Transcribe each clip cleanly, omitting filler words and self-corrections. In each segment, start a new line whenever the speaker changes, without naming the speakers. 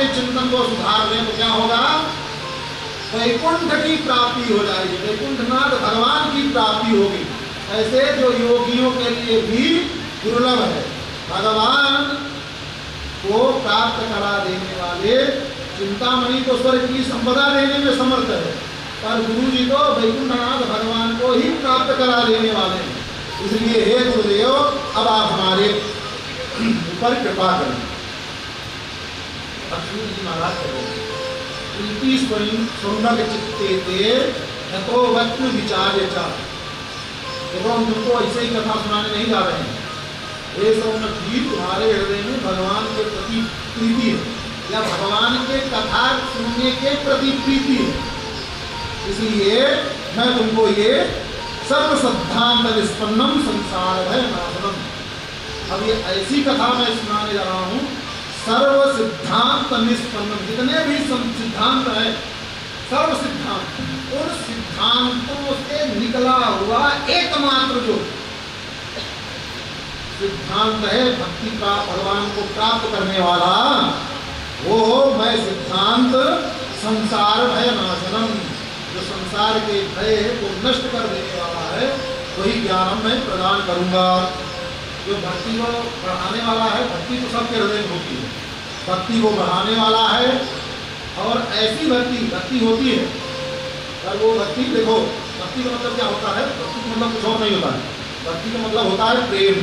अपने चिंतन को सुधार लें तो क्या होगा? वैकुंठ की प्राप्ति हो जाएगी, वैकुंठनाथ भगवान की प्राप्ति होगी। ऐसे जो योगियों के लिए भी दुर्लभ है, भगवान को प्राप्त करा देने वाले चिंतामणि को स्वर्ग की संपदा देने में समर्थ है, पर गुरु जी तो वैकुंठनाथ भगवान को ही प्राप्त करा देने वाले हैं। इसलिए हे गुरुदेव, अब आप हमारे ऊपर कृपा करें। लक्ष्मी जी महाराज करें प्रीति सौंदर्य चित्ते थे तो वक्न विचार्य चा। देखो, हम तुमको ऐसे ही कथा सुनाने नहीं जा रहे हैं। ये सौनक जी, तुम्हारे हृदय में भगवान के प्रति प्रीति है, या भगवान के कथा सुनने के प्रति प्रीति है, इसलिए मैं तुमको ये सर्व सिद्धांत निष्पन्नम संसार भय नाशनम, अब ये ऐसी कथा मैं सुनाने जा रहा हूँ, सर्व सिद्धांत निष्पन्नम, जितने भी सिद्धांत है, सर्व सिद्धांत, उन सिद्धांतों से निकला हुआ एकमात्र जो सिद्धांत है भक्ति का, भगवान को प्राप्त करने वाला, वो मैं सिद्धांत संसार भय नाशनम, जो संसार के भय को नष्ट कर देने वाला है, वही ज्ञान मैं प्रदान करूंगा। जो भक्ति को बढ़ाने वाला है, भक्ति तो सबके हृदय में होती है, भक्ति को बढ़ाने वाला है, और ऐसी भक्ति होती है, पर वो भक्ति, देखो भक्ति का मतलब क्या होता है? भक्ति का मतलब कुछ और नहीं होता है, भक्ति का मतलब होता है प्रेम।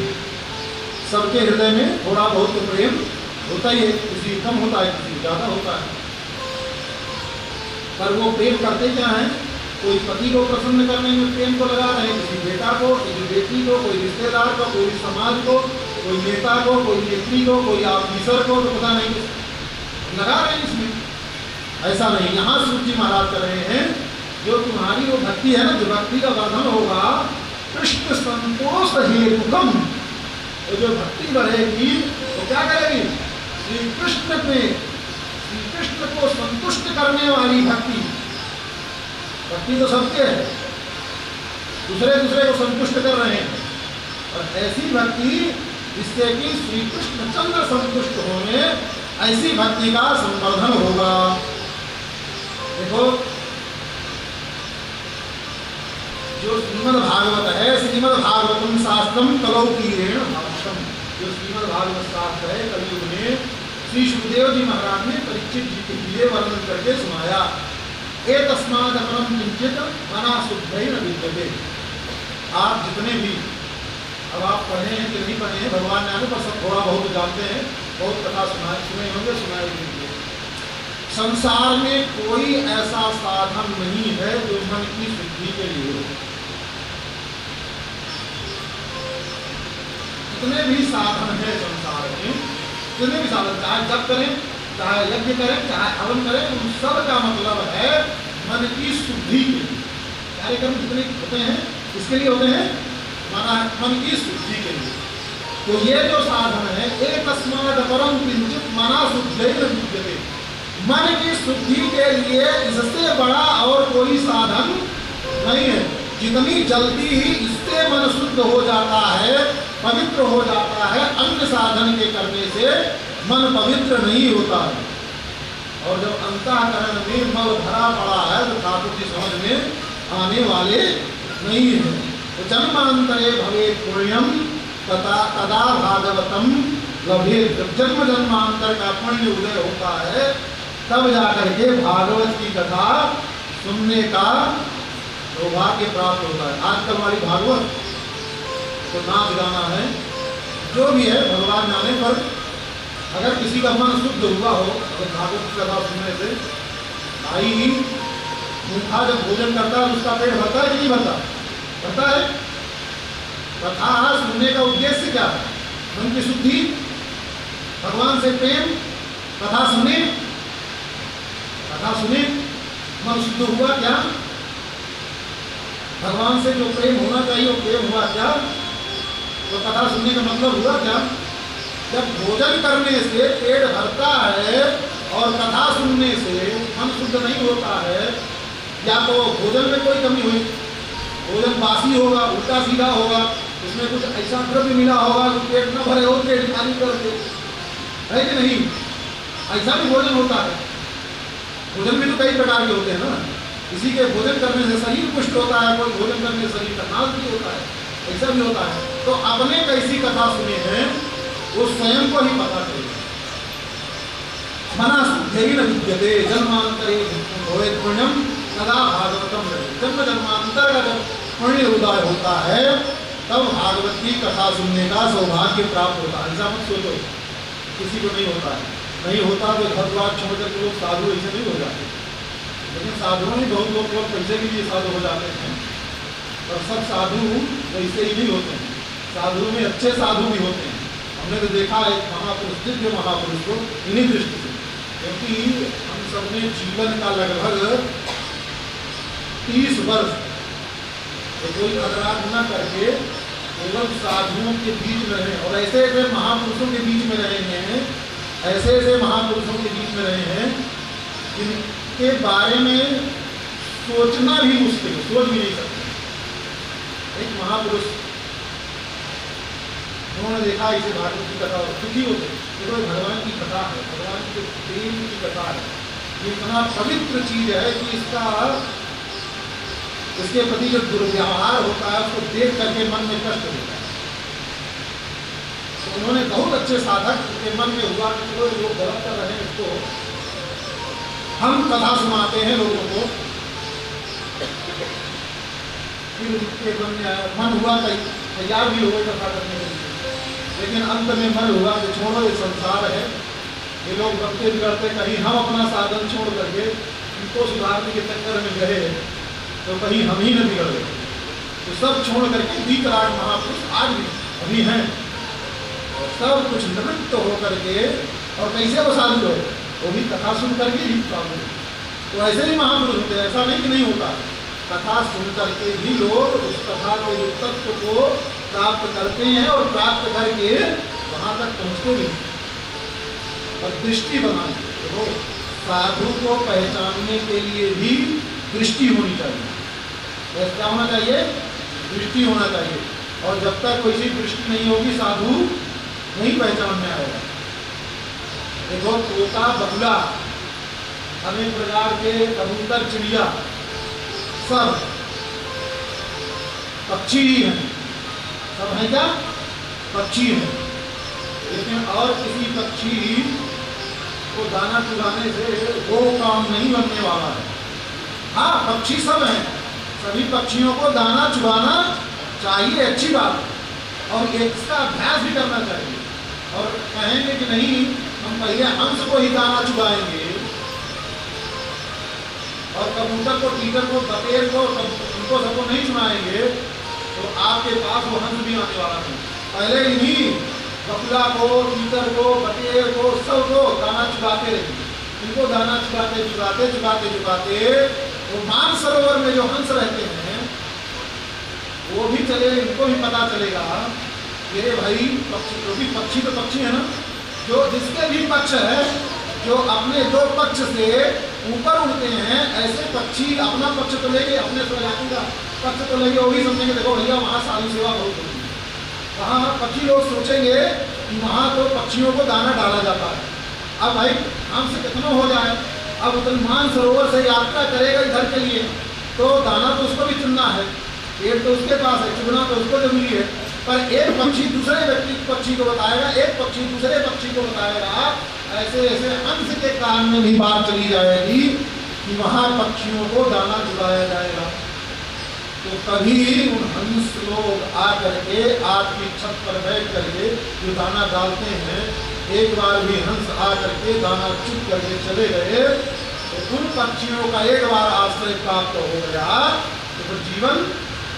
सबके हृदय में थोड़ा बहुत तो प्रेम होता ही है, किसी कम होता है, किसी ज्यादा होता है, पर वो प्रेम करते क्या है? कोई पति को प्रसन्न करने में प्रेम को लगा रहे हैं, किसी बेटा को, किसी बेटी को, कोई रिश्तेदार को, कोई समाज को, कोई नेता को, कोई नेत्री को, कोई ऑफिसर को, तो पता नहीं लगा रहे हैं इसमें। ऐसा नहीं, यहाँ सूर्य जी महाराज कर रहे हैं, जो तुम्हारी वो भक्ति है ना, जो भक्ति का वर्धन होगा, कृष्ण संतोष हेतुकम, तो जो भक्ति बढ़ेगी तो क्या करेगी? श्री कृष्ण को संतुष्ट करने वाली भक्ति। भक्ति तो सबके है, दूसरे को संतुष्ट कर रहे हैं, और ऐसी भक्ति जिससे कि श्री कृष्ण चंद्र संतुष्ट होने, ऐसी भक्ति का संवर्धन होगा। देखो, जो श्रीमद् भागवत है, श्रीमद् भागवतम शास्त्रम कलौ कीरेण भाष्यम, जो श्रीमद् भागवत शास्त्र है, कलयुग में श्री सुखदेव जी महाराज ने परीक्षित जी के लिए वर्णन करके सुनाया। एक तस्माद अपरम किंचित मना शुद्धि न विद्यते। आप जितने भी, अब आप पढ़े हैं कि नहीं पढ़े हैं भगवान ने, पर सब थोड़ा बहुत जानते हैं, बहुत कथा सुने होंगे, सुनाई होंगे। संसार में कोई ऐसा साधन नहीं है जो मन की शुद्धि के लिए हो। जितने भी साधन है संसार में, जितने भी साधन, चाहे जप करें, चाहे यज्ञ करें, चाहे हवन करें, उन सब का मतलब है मन की शुद्धि के लिए। कार्यक्रम जितने होते हैं इसके लिए होते हैं, मन की शुद्धि के लिए। तो ये जो साधन है, एक तस्माद परम किंचित मना शुद्धि न विद्यते, मन की शुद्धि के लिए इससे बड़ा और कोई साधन नहीं है। जितनी जल्दी ही इससे मन शुद्ध हो जाता है, पवित्र हो जाता है, अन्य साधन के करने से मन पवित्र नहीं होता है। और जब अंतःकरण में मल भरा पड़ा है तो ठाकुर की समझ में आने वाले नहीं है। तो जन्मांतरे भवे पुण्यम तदा भागवतम लभेत। जब जन्म जन्मांतर का पुण्य उदय होता है, तब जाकर के भागवत की कथा सुनने का सौभाग्य प्राप्त होता है। आजकल वाली भागवत तो नाच गाना है, जो भी है भगवान जाने, पर अगर किसी का मन शुद्ध हुआ हो, अगर भागवत की कथा सुनने से, भाई मूर्खा जब भोजन करता है उसका पेट भरता है कि नहीं भरता? भरता है। कथा सुनने का उद्देश्य क्या है? मन की शुद्धि, भगवान से प्रेम, कथा सुने, मन शुद्ध हुआ क्या? भगवान से जो प्रेम होना चाहिए वो प्रेम हुआ क्या? तो कथा सुनने का मतलब हुआ क्या? जब भोजन करने से पेट भरता है और कथा सुनने से मन शुद्ध नहीं होता है, या तो भोजन में कोई कमी हुई, भोजन बासी होगा, उल्टा सीधा होगा, उसमें कुछ ऐसा द्रव्य मिला होगा जो पेट न भरे हो, पेट खाली कर दे, है कि नहीं? ऐसा भी भोजन होता है। भोजन भी तो कई प्रकार के होते हैं ना। किसी के भोजन करने से शरीर पुष्ट होता है, कोई भोजन करने से शरीर का नाश भी होता है, ऐसा भी होता है। तो आपने कैसी कथा सुनी है वो स्वयं को ही पता चलेगा। मना शुद्धि न विद्यते जन्मांतरे होए पुण्यम सदा भागवतम रहे। जन्म जन्मांतर का जब पुण्य उदय होता है तब भागवत की कथा सुनने का सौभाग्य प्राप्त होता है। ऐसा मत सोचो किसी को नहीं होता है, नहीं होता तो घर द्वार छोड़ करके लोग साधु ऐसे नहीं हो जाते। लेकिन साधुओं में बहुत लोग पैसे के लिए साधु हो जाते हैं, और सब साधु वैसे ही नहीं होते हैं। साधुओं में अच्छे साधु भी होते हैं। हमने तो देखा एक महापुरुष, दिव्य महापुरुष को इन्हीं दृष्टि से, क्योंकि हम सबने जीवन का लगभग 30 वर्ष कोई अपराध न करके केवल साधुओं के बीच में रहे, और ऐसे ऐसे महापुरुषों के बीच में रहे हैं, ऐसे ऐसे महापुरुषों के बीच में रहे हैं जिनके बारे में सोचना भी मुश्किल है, सोच भी नहीं सकते। एक महापुरुष उन्होंने देखा इसे भागवत की कथा सुखी होते, तो भगवान की कथा है, भगवान के प्रेम की कथा है, ये इतना पवित्र चीज है कि इसके प्रति जो दुर्व्यवहार होता है उसको देख करके मन में कष्ट होता है। तो उन्होंने बहुत अच्छे साधक के मन में हुआ कि जो लोग गलत कर रहे हैं उसको हम कथा सुनाते हैं लोगों को। फिर उनके मन हुआ तैयार भी हो गए कथा करने के लिए, लेकिन अंत में मन हुआ कि छोड़ो ये संसार है, ये लोग बनते बिगड़ते, कहीं हम अपना साधन छोड़ करके इनको सुधारने के चक्कर में गए तो कहीं हम ही न बिगड़ गए। तो सब छोड़ करके वीतराग महापुरुष आज भी अभी हैं, और सब कुछ निवृत्त होकर के, और कैसे वो साधु है वो भी कथा सुन करके ही साधु। तो ऐसे ही महापुरुष होते हैं, ऐसा नहीं कि नहीं होता। कथा सुन करके भी लोग उस कथा के तत्व को प्राप्त करते हैं, और प्राप्त करके वहां तक पहुंचते भी। और दृष्टि बनाए, तो साधु को पहचानने के लिए भी दृष्टि होनी चाहिए। क्या होना चाहिए? दृष्टि होना चाहिए। और जब तक कोई दृष्टि नहीं होगी साधु नहीं पहचान में आएगा। देखो तोता, बगुला, अनेक प्रकार के कबूतर, चिड़िया, सब पक्षी ही हैं। सब है क्या? पक्षी हैं। लेकिन और किसी पक्षी को दाना चुराने से वो काम नहीं बनने वाला है। हाँ, पक्षी सब हैं, सभी पक्षियों को दाना चुराना चाहिए, अच्छी बात है, और इसका अभ्यास भी करना चाहिए। और कहेंगे कि नहीं हम पहले हंस को ही दाना चुराएंगे, और कबूतर को, टीटर को, बटेर को, उनको सबको नहीं चुराएंगे, तो आपके पास वो हंस भी आने वाला नहीं। पहले इन्हीं बगुला को, टीटर को, बटेर को, सबको दाना चुराते रहेंगे। इनको दाना चुराते चुराते चुराते चुराते वो मानसरोवर में जो हंस रहते हैं वो भी चले, इनको भी पता चलेगा ये भाई पक्षी, क्योंकि पक्षी तो पक्षी है ना, जो जिसके भी पक्ष है, जो अपने दो पक्ष से ऊपर उड़ते हैं, ऐसे पक्षी अपना पक्ष तो लेंगे, अपने प्रजाति का पक्ष तो लेंगे, वो भी समझेंगे देखो भैया वहाँ साधु सेवा बहुत होती है। वहाँ पक्षी लोग सोचेंगे कि वहाँ तो पक्षियों को दाना डाला जाता है। अब भाई हमसे कितना हो जाए, अब मानसरोवर से यात्रा करेगा इधर के लिए, तो दाना तो उसको भी चुनना है, पेड़ तो उसके पास है, चुनना तो उसको जरूरी है। पर एक पक्षी दूसरे व्यक्ति पक्षी को बताएगा, एक पक्षी दूसरे पक्षी को बताएगा, ऐसे ऐसे हंस के कान में भी बात चली जाएगी कि वहाँ पक्षियों को दाना चुराया जाएगा। तो तभी उन हंस लोग आकर के आपकी छत पर बैठ करके जो दाना डालते हैं, एक बार भी हंस आकर के दाना चुप करके चले गए तो उन पक्षियों का एक बार आश्रय प्राप्त हो गया तो फिर जीवन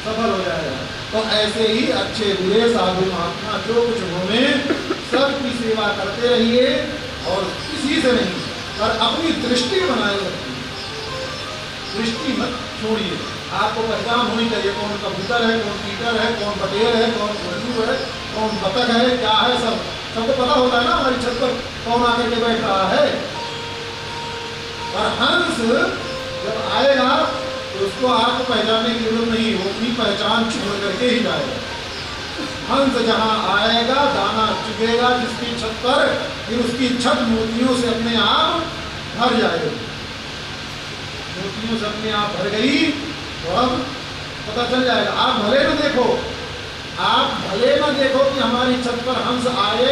सफल हो जाएगा। तो ऐसे ही अच्छे बुरे साधु महात्मा जो कुछ घूमे सबकी सेवा करते रहिए, और किसी से नहीं, पर अपनी दृष्टि बनाए रखिए, दृष्टि मत छोड़िए। आपको पहचान होनी चाहिए कौन कबूतर है, कौन टीटर है, कौन बटेर है, कौन उल्लू है, कौन बतख है, क्या है, सबको पता होता है ना हमारी छत पर कौन आकर के बैठ रहा है। पर हंस जब आएगा तो उसको आपको पहचानने की जरूरत नहीं, वो अपनी पहचान छोड़ करके ही जाएगा। हंस जहाँ आएगा दाना चुगेगा जिसकी छत पर, फिर उसकी छत मोतियों से अपने आप भर जाएगी। मोतियों से अपने आप भर गई तो अब पता चल जाएगा। आप भले न देखो, आप भले न देखो कि हमारी छत पर हंस आए,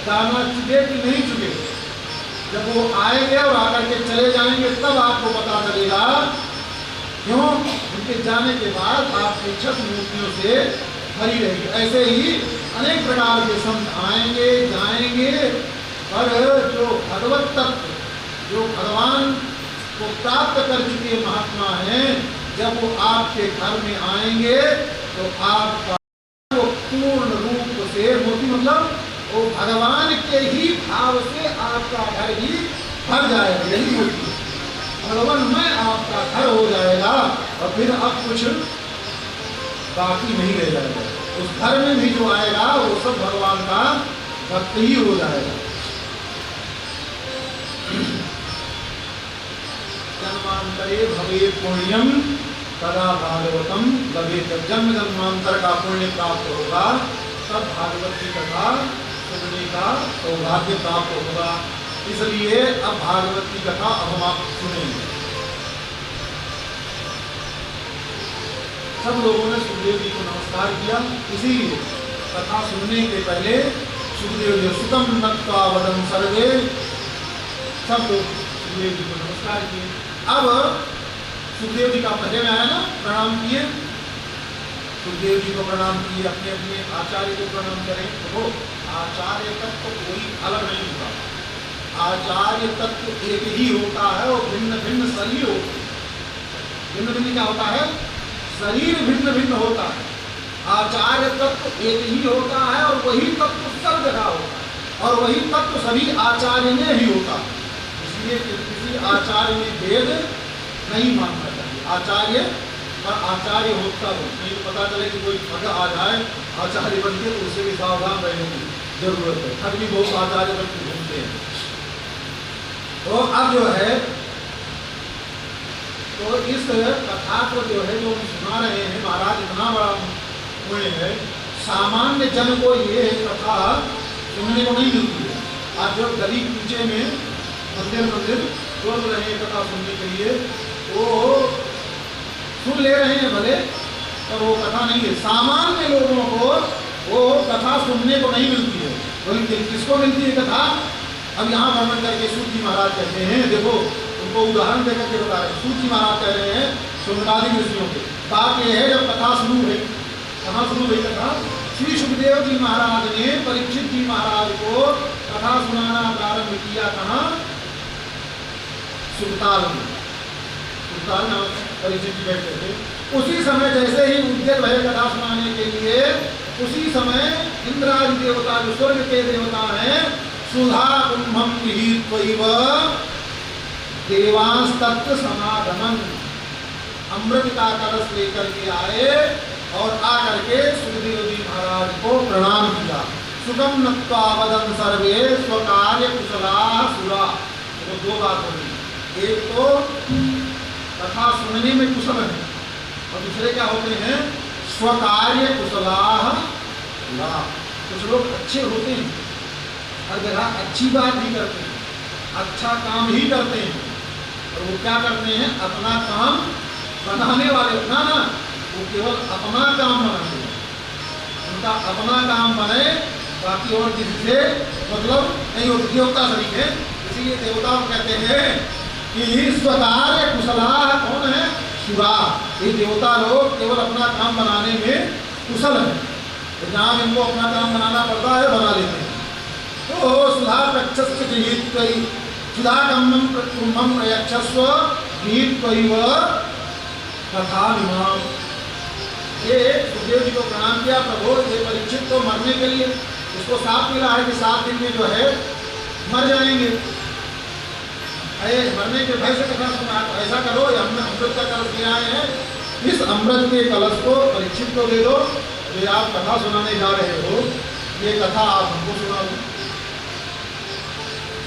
दाना चुगे कि नहीं चुगे। जब वो आएंगे और आकर के चले जाएंगे तब आपको पता चलेगा। क्यों? उनके जाने के बाद आपकी छत मोतियों से भरी रहेगी। ऐसे ही अनेक प्रकार के संत आएंगे जाएंगे, पर जो भगवत तत्व, जो भगवान को प्राप्त कर चुके महात्मा हैं, जब वो आपके घर में आएंगे तो आपका वो पूर्ण रूप से, मोती मतलब वो भगवान के ही भाव से आपका घर भी भर जाएगा। यही मोती, भगवान में आपका घर हो जाएगा और फिर अब कुछ बाकी नहीं रह जाएगा। उस घर में भी जो आएगा वो सब भगवान का भक्त ही हो जाएगा। जन्मांतरे भवे पुण्यम तदा भागवतम लभेत। जन्म जन्मांतर का पुण्य प्राप्त होगा तब भागवत की कथा सुनने का सौभाग्य प्राप्त होगा। इसलिए अब भागवत की कथा अब हम आप सुनेंगे। सब लोगों ने सुखदेव जी को नमस्कार किया। इसीलिए कथा सुनने के पहले सुखदेव जी सुतम नत्वा वदन सर्वे, सब लोग सुखदेव जी को नमस्कार किए। अब सुखदेव जी का पहले में आया ना, प्रणाम किए, सुखदेव जी को प्रणाम किए, अपने अपने आचार्य को प्रणाम करें। तो आचार्य तत्व कोई अलग नहीं होता, आचार्य तत्व एक ही होता है और भिन्न भिन्न शरीर होते हैं। भिन्न भिन्न क्या होता है? शरीर भिन्न भिन्न होता है। आचार्य तत्व एक ही होता है और वही तत्व सब जगह होता है और वही तत्व सभी आचार्य में ही होता है। इसलिए किसी आचार्य में भेद नहीं मानना चाहिए। आचार्य पर आचार्य होता हो, नहीं तो पता चले कि कोई ठग आ जाए आचार्य बन के, तो उससे भी सावधान रहने की जरूरत है। ठग भी बहुत आचार्य बन के घूमते हैं। तो अब जो है, तो इस कथा को जो है जो हम सुना रहे हैं, महाराज इतना बड़ा पुण्य है। सामान्य जन को ये कथा सुनने को नहीं मिलती है। आज जो गली कूचे में मंदिर बोल रहे हैं कथा सुनने के लिए, वो सुन ले रहे हैं भले, पर वो कथा नहीं है। सामान्य लोगों को वो कथा सुनने को नहीं मिलती है। बोले किसको मिलती है कथा? अब यहाँ वर्णन करके सूत जी महाराज कहते हैं, देखो उनको उदाहरण देकर के बता रहे हैं। सूत जी महाराज कह रहे हैं सुनकादि ऋषियों के। बात यह है, जब कथा शुरू हुई, कहाँ शुरू हुई कथा? श्री सुखदेव जी महाराज ने परीक्षित जी महाराज को कथा सुनाना प्रारंभ किया। कहाँ? सुखताल में। सुखताल में परीक्षित जी बैठे थे। उसी समय जैसे ही उद्यत भय कथा सुनाने के लिए, उसी समय इंद्रादि देवता जो स्वर्ग के देवता हैं, सुधा कुंभम विहित्वैव देवांस तत्व समागमन, अमृत का कलश लेकर के आए और आकर के सुखदेव जी महाराज को प्रणाम किया। सुगम नत्वा वदन सर्वे स्वकार्य कुशला सुरा। तो दो बात हो गई, एक तो कथा सुनने में कुशल है और दूसरे क्या होते हैं? स्वकार्य कुशला। कुछ लोग अच्छे होते हैं, हर जगह अच्छी बात ही करते हैं, अच्छा काम ही करते हैं, और वो क्या करते हैं? अपना काम बनाने वाले ना ना, वो केवल अपना काम बनाते हैं। उनका अपना काम बने, बाकी और किसी से मतलब नहीं होती। देवता शरीक है, इसीलिए देवता कहते हैं कि स्वकार्य कुशला कौन है? सुरा। ये देवता लोग केवल अपना काम बनाने में कुशल है, तो जहाँ इनको अपना काम बनाना पड़ता है बना लेते हैं। तो सुधा प्रक्षस्व सुधा कम्मम कुंभम प्रयक्षस्व गीत्वैव कथा विमाम। ये सुखदेव जी को प्रणाम किया। प्रभु ये परीक्षित तो मरने के लिए उसको साथ मिला है कि 7 दिन में जो है मर जाएंगे, मरने के भय से कथा सुना। ऐसा करो, हमने अमृत का कलश दिया है, इस अमृत के कलश को परीक्षित को दे दो। जो आप कथा सुनाने जा रहे हो, ये कथा आप हमको सुना दो।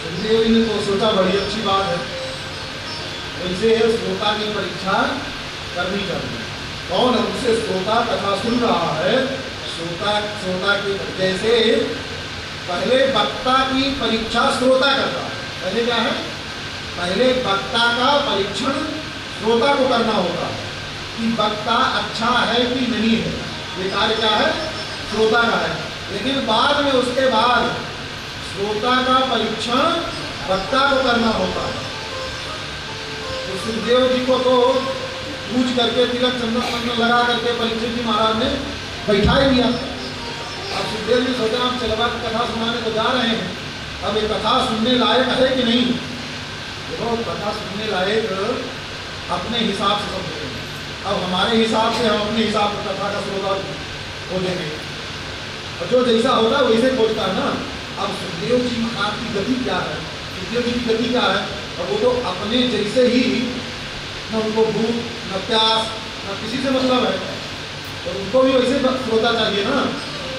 सुखदेव जी ने तो सोचा बड़ी अच्छी बात है, वैसे श्रोता की परीक्षा करनी चाहिए। कौन हमसे श्रोता कथा सुन रहा है, श्रोता श्रोता की जैसे पहले वक्ता की परीक्षा श्रोता करता है। पहले क्या है? पहले वक्ता का परीक्षण श्रोता को करना होता है कि वक्ता अच्छा है कि नहीं है। ये कार्य क्या है? श्रोता का है। लेकिन बाद में उसके बाद श्रोता का परीक्षण वक्ता को करना होता है। तो सुखदेव जी को तो पूछ करके तिलक चंदन लगा करके परीक्षित जी महाराज ने बैठा ही दिया। अब सुखदेव जी सोचा हम चलवा की कथा सुनाने तो जा रहे हैं, अब ये कथा सुनने लायक है कि नहीं। देखो कथा सुनने लायक अपने हिसाब से सब बोलेंगे। अब हमारे हिसाब से हम अपने हिसाब से कथा का श्रोता खोजेंगे, और जो जैसा होता है वैसे खोजता है ना। अब सुखदेव जी महाराज की गति क्या है? सुखदेव जी की गति क्या है? और वो तो अपने जैसे ही, न उनको भूख न प्यास न किसी से मतलब है, और उनको भी वैसे श्रोता चाहिए ना।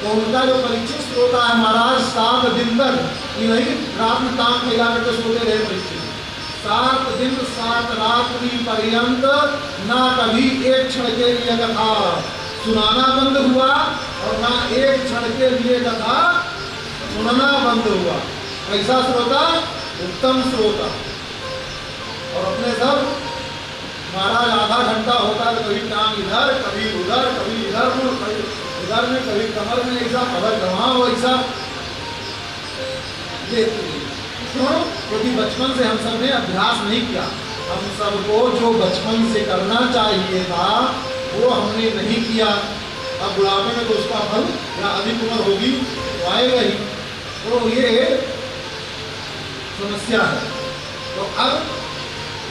तो उनका जो परीक्षित श्रोता है महाराज 7 दिन तक ये नहीं रात में टांग फैला करके सोते रहे परीक्षित। 7 दिन 7 रात्रि पर्यंत ना कभी एक क्षण के लिए कथा सुनाना बंद हुआ और ना एक क्षण के लिए कथा सुनना बंद हुआ। कैसा श्रोता? उत्तम श्रोता। और अपने सब महाराज आधा घंटा होता है तो कभी टांग इधर कभी उधर, कभी इधर कभी उधर में, कभी कमर में ऐसा, कमर गवाओ ऐसा। क्यों? क्योंकि बचपन से हम सब ने अभ्यास नहीं किया। हम सबको जो बचपन से करना चाहिए था वो हमने नहीं किया। अब बुढ़ापे में तो उसका फल या अधिक उम्र होगी तो आएगा ही। तो ये समस्या है। तो अब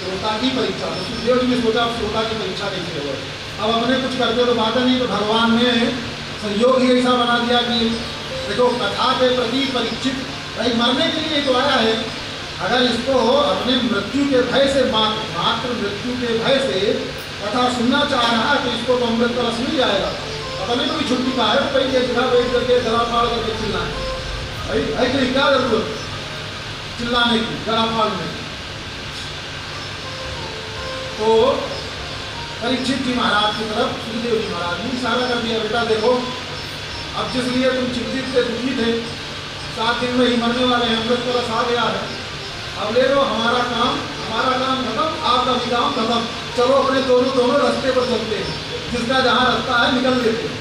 श्रोता की परीक्षा, तो सुखदेव जी ने सोचा अब श्रोता की परीक्षा कैसे होगा। अब अपने कुछ करते तो बात नहीं, तो भगवान ने संयोग ही ऐसा बना दिया कि देखो कथा के प्रति परीक्षित भाई मरने के लिए तो आया है। अगर इसको अपने मृत्यु के भय से मात्र मृत्यु के भय से कथा सुनना चाह रहा है तो इसको तो अमृत का रस मिल जाएगा। अपने को भी छुट्टी का है, भाई ये जगह बैठ करके गला फाड़ करके चिल्लाए भाई भाई क्या जरूरत चिल्लाने की, गला फाड़ने की। तो परीक्षित जी महाराज की तरफ सुखदेव जी महाराज ने इशारा कर दिया, बेटा देखो अब जिस लिए तुम चिंतित थे, दुखी थे, 7 दिन में ही मरने वाले हैं, अमृत का रस आ गया है, अब ले लो हमारा काम खत्म, आपका भी काम खत्म। चलो अपने दोनों रास्ते पर चलते हैं, जिसका जहां रास्ता है निकल लेते हैं।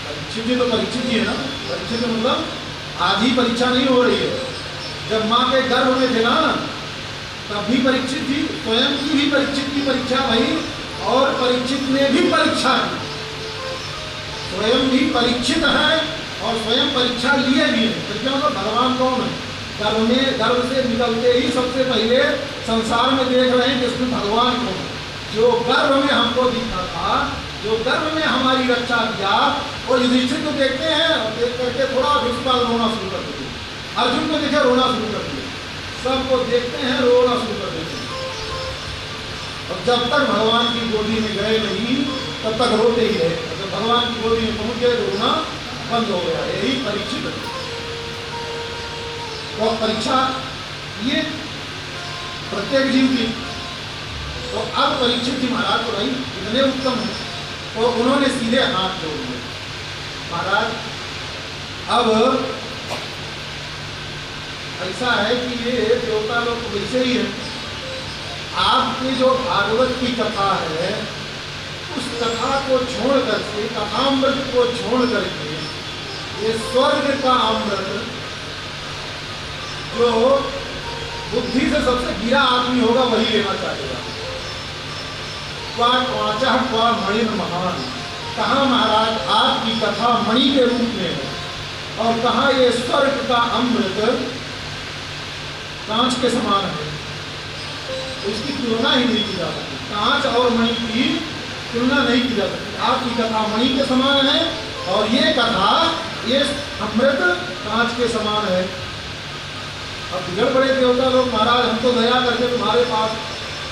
परीक्षित जी तो परीक्षित जी है ना। परीक्षित मतलब आज ही परीक्षा नहीं हो रही है, जब माँ के गर्भ में थे ना तब भी परीक्षित थी, स्वयं की भी परीक्षित की परीक्षा भई और परीक्षित ने भी परीक्षा की। स्वयं भी परीक्षित है और स्वयं परीक्षा लिए भी है। परीक्षा मतलब भगवान कौन है? गर्भ से निकलते ही सबसे पहले संसार में देख रहे हैं कि इसमें भगवान कौन है। जो गर्भ में हमको दिखा था, जो गर्भ में हमारी रक्षा किया, और युधिष्ठिर को देखते हैं और देख करके थोड़ा भीष्मपाल रोना शुरू कर देते हैं, अर्जुन को देखे रोना शुरू कर दिया, सबको देखते हैं रोना शुरू कर देते हैं। और जब तक भगवान की गोदी में गए नहीं तब तक रोते ही रहे, जब भगवान की गोदी में पहुंच गए रोना बंद हो गया। यही परीक्षित है। और परीक्षा ये प्रत्येक जीव की। तो अब परीक्षित जी महाराज तो भाई इतने उत्तम है, तो उन्होंने सीधे हाथ जोड़ दिए, महाराज अब ऐसा है कि ये देवता लोग वैसे ही है, आपकी जो भागवत की कथा है उस कथा को छोड़ करके, कथामृत को छोड़ करके ये स्वर्ग का अमृत जो बुद्धि से सबसे गिरा आदमी होगा वही लेना चाहेगा। मणि महान, कहाँ महाराज आपकी कथा मणि के रूप में है, और कहाँ ये स्वर्ग का अमृत कांच के समान है, उसकी तुलना ही नहीं की जा सकती। कांच और मणि की तुलना नहीं की जा सकती। आपकी कथा मणि के समान है और ये कथा, ये अमृत कांच के समान है। अब बिगड़ पड़े देवता लोग, महाराज हम तो दया करके तुम्हारे पास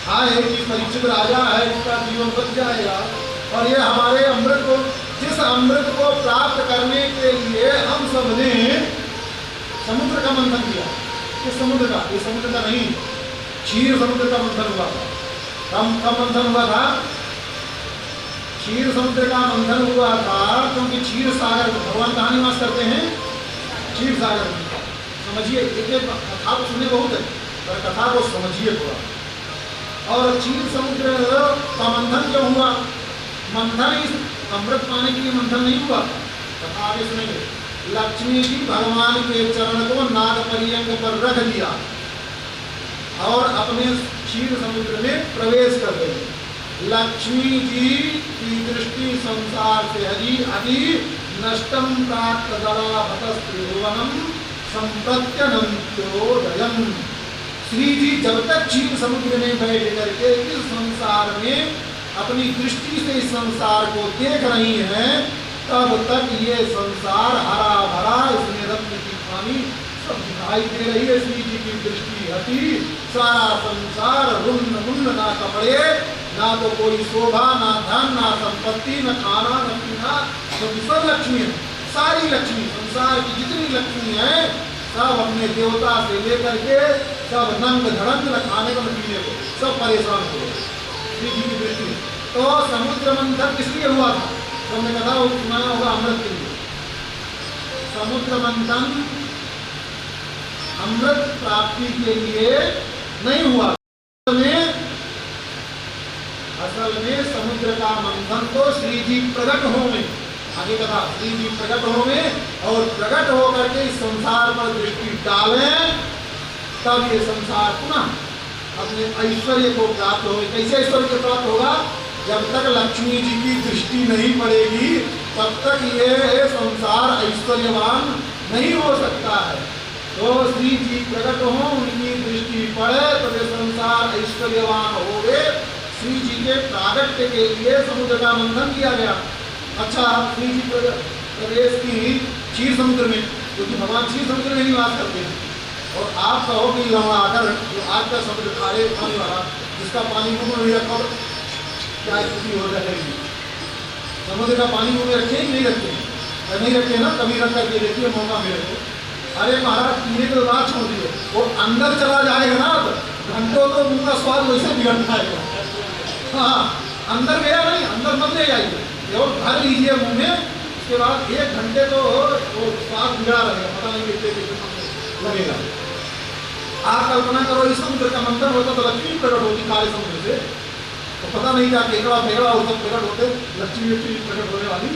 आए कि परीक्षित राजा है, इसका जीवन बच जाएगा, और ये हमारे अमृत को, जिस अमृत को प्राप्त करने के लिए हम सब ने समुद्र का मंथन किया। किस समुद्र का? ये समुद्र का नहीं, क्षीर समुद्र का मंथन हुआ था। कब मंथन हुआ था? क्षीर समुद्र का मंथन हुआ था, क्योंकि क्षीर सागर भगवान कहाँ निवास करते हैं? क्षीर सागर में। समझिए, एक कथा को सुने बहुत है, पर कथा को समझिए थोड़ा। और क्षीर समुद्र का मंथन क्यों हुआ? मंथन इस अमृत पाने के लिए मंथन नहीं हुआ। कथा आगे सुनेंगे। लक्ष्मी जी भगवान के चरण को नाग पर्यंक पर रख दिया और अपने क्षीर समुद्र में प्रवेश कर गए। लक्ष्मी जी की दृष्टि संसार से हरी अभी नष्टम प्राप्त त्रिभुवनम संप्रत्यनंत्योदयम। श्री जी जब तक क्षीर समुद्र में बैठ करके इस संसार में अपनी दृष्टि से इस संसार को देख रही हैं, तब तक ये संसार हरा भरा, इसमें रत्न की पानी सब दिखाई दे रही है। श्री जी की दृष्टि हटी, सारा संसार रुन्न मुन्न, ना कपड़े, ना तो कोई शोभा, ना धन, ना संपत्ति, न खाना, न पीना, क्योंकि सब लक्ष्मी है। सारी लक्ष्मी, संसार की जितनी लक्ष्मी है, सब अपने देवता से लेकर के सब नंग धड़ंग, न खाने को न पीने को, सब परेशान हो गए श्री जी की दृष्टि। तो समुद्र मंथन किस लिए हुआ था? तुमने कहा सुनाया होगा, अमृत के लिए। समुद्र मंथन अमृत प्राप्ति के लिए नहीं हुआ। असल में समुद्र का मंथन तो श्री जी प्रकट हो में, आगे कहा श्री जी प्रकट हो में, और प्रकट होकर के इस संसार पर दृष्टि डालें, तब ये संसार पुनः अपने ऐश्वर्य को प्राप्त हो। कैसे ऐश्वर्य को प्राप्त होगा? जब तक लक्ष्मी जी की दृष्टि नहीं पड़ेगी, तब तक ये संसार ऐश्वर्यवान नहीं हो सकता है। तो श्री जी प्रकट हो, उनकी दृष्टि पड़े, तो ये संसार ऐश्वर्यवान हो गए। श्री जी के प्रागट्य के लिए समुद्र का मंथन किया गया। अच्छा, श्री जी प्रवेश की क्षीर समुद्र में, क्योंकि भगवान क्षीर समुद्र में निवास करते हैं। और आप कहो कि लवणाकर जो आज का समुद्र खारे पानी वाला, जिसका पानी मुंह में रखा, क्या स्थिति हो जाएगी? समुद्र का पानी मुंह में रखे कि नहीं रखे? नहीं रखे ना, कभी रख करके देखिए, मौका मिले तो। अरे महाराज, पीने के बाद छोड़ दिए, वो अंदर चला जाएगा ना, तो घंटों तो मुंह का स्वाद वैसे बिगड़ जाएगा। हाँ, अंदर गया नहीं, अंदर मत ले जाइए, केवल भर लीजिए मुंह में, उसके बाद 1 घंटे तो वो स्वाद बिगड़ा रहेगा, पता नहीं कितने लगेगा। आप कल्पना करो, इस समुद्र का मंथन होता तो लक्ष्मी प्रकट होती काले समुद्र से, तो पता नहीं क्या केकड़ा फेकड़ा वो सब प्रकट होते, लक्ष्मी प्रकट होने वाली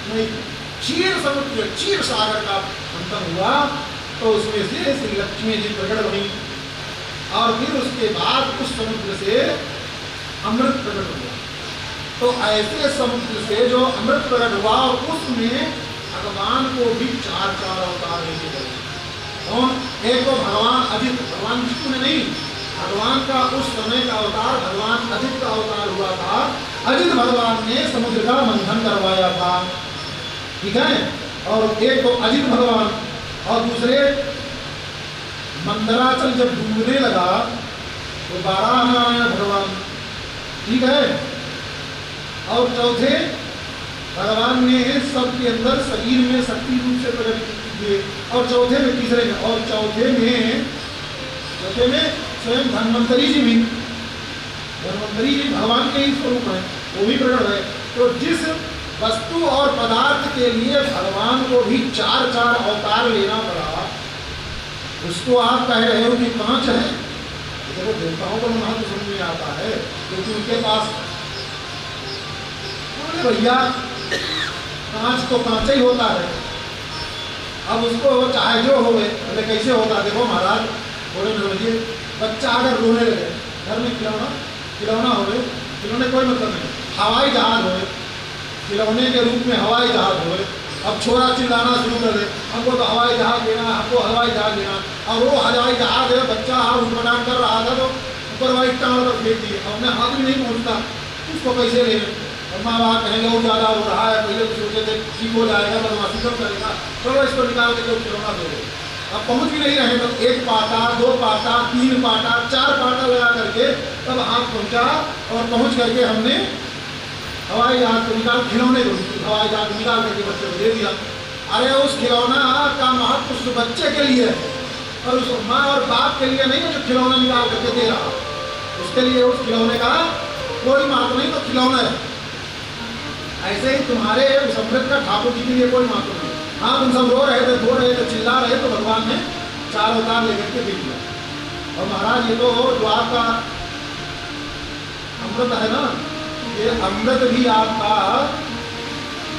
नहीं। क्षीर समुद्र, क्षीर सागर का मंथन हुआ, तो उसमें से श्री लक्ष्मी जी प्रकट हुई, और फिर उसके बाद उस समुद्र से अमृत प्रकट हुआ। तो ऐसे समुद्र से जो अमृत प्रकट हुआ, और उसमें भगवान को भी 4 अवतार लेके गए। और एक तो भगवान अजित, भगवान विष्णु ने नहीं, भगवान का उस समय का अवतार भगवान अजित का अवतार हुआ था। अजित भगवान ने समुद्र का मंथन करवाया था, ठीक है। और एक तो अजित भगवान, और दूसरे मंदराचल जब डूबने लगा तो बाराह भगवान, ठीक है। और चौथे भगवान ने सबके अंदर शरीर में शक्ति रूप से प्रकट किए, और चौथे में, तीसरे में, और चौथे में स्वयं धन्वंतरी जी भी, धन्वंतरी जी भगवान के ही स्वरूप हैं, वो भी प्रकट है। तो जिस वस्तु और पदार्थ के लिए भगवान को भी 4 अवतार लेना पड़ा, उसको आप कह रहे हो कि 5 है। देखो, देवताओं को महत्व समझ में आता है, क्योंकि उनके पास भैया 5 तो 5 ही होता है। अब उसको चाहे जो हो, बोले कैसे होता? देखो महाराज, बोले समझिए, बच्चा अगर रोने लगे, घर में खिलौना हो, खिलौने कोई मतलब नहीं, हवाई जहाज हो, खिलौने के रूप में हवाई जहाज हो। अब छोरा चिल्लाना शुरू कर दे, हमको तो हवाई जहाज देना, हमको हवाई जहाज देना। और वो हवाई जहाज है, बच्चा उठपटांग कर रहा था तो ऊपर वाली टांग पर फेंक दिए, अपने हाथ भी नहीं पहुँचता, उसको कैसे ले? और माँ बाप कहेंगे वो ज़्यादा हो रहा है, पहले तो सोचे थे ठीक हो जाएगा, बदमाशी कम करेगा, चलो इसको निकाल के जो खिलौना दो। अब पहुँच भी नहीं रहे, तो 1 पाटा, 2 पाटा, 3 पाटा, 4 पाटा लगा करके तब हाथ पहुँचा, और पहुँच करके हमने हवाई जहाज को निकाल, खिलौने को हवाई जहाज निकाल करके बच्चे को दे दिया। अरे उस खिलौना का महत्व उस बच्चे के लिए है, और उस माँ और बाप के लिए नहीं है जो खिलौना निकाल करके दे रहा, उसके लिए उस खिलौने का कोई महत्व नहीं, तो खिलौना है। ऐसे ही तुम्हारे उस अमृत का ठाकुर जी के लिए कोई महत्व नहीं। हाँ, तुम सब रो रहे थे, धो रहे थे, चिल्ला रहे, तो भगवान ने 4 अवतार लेकर के दे दिया। और महाराज ये तो जो आपका अमृत है ना, ये अमृत भी आपका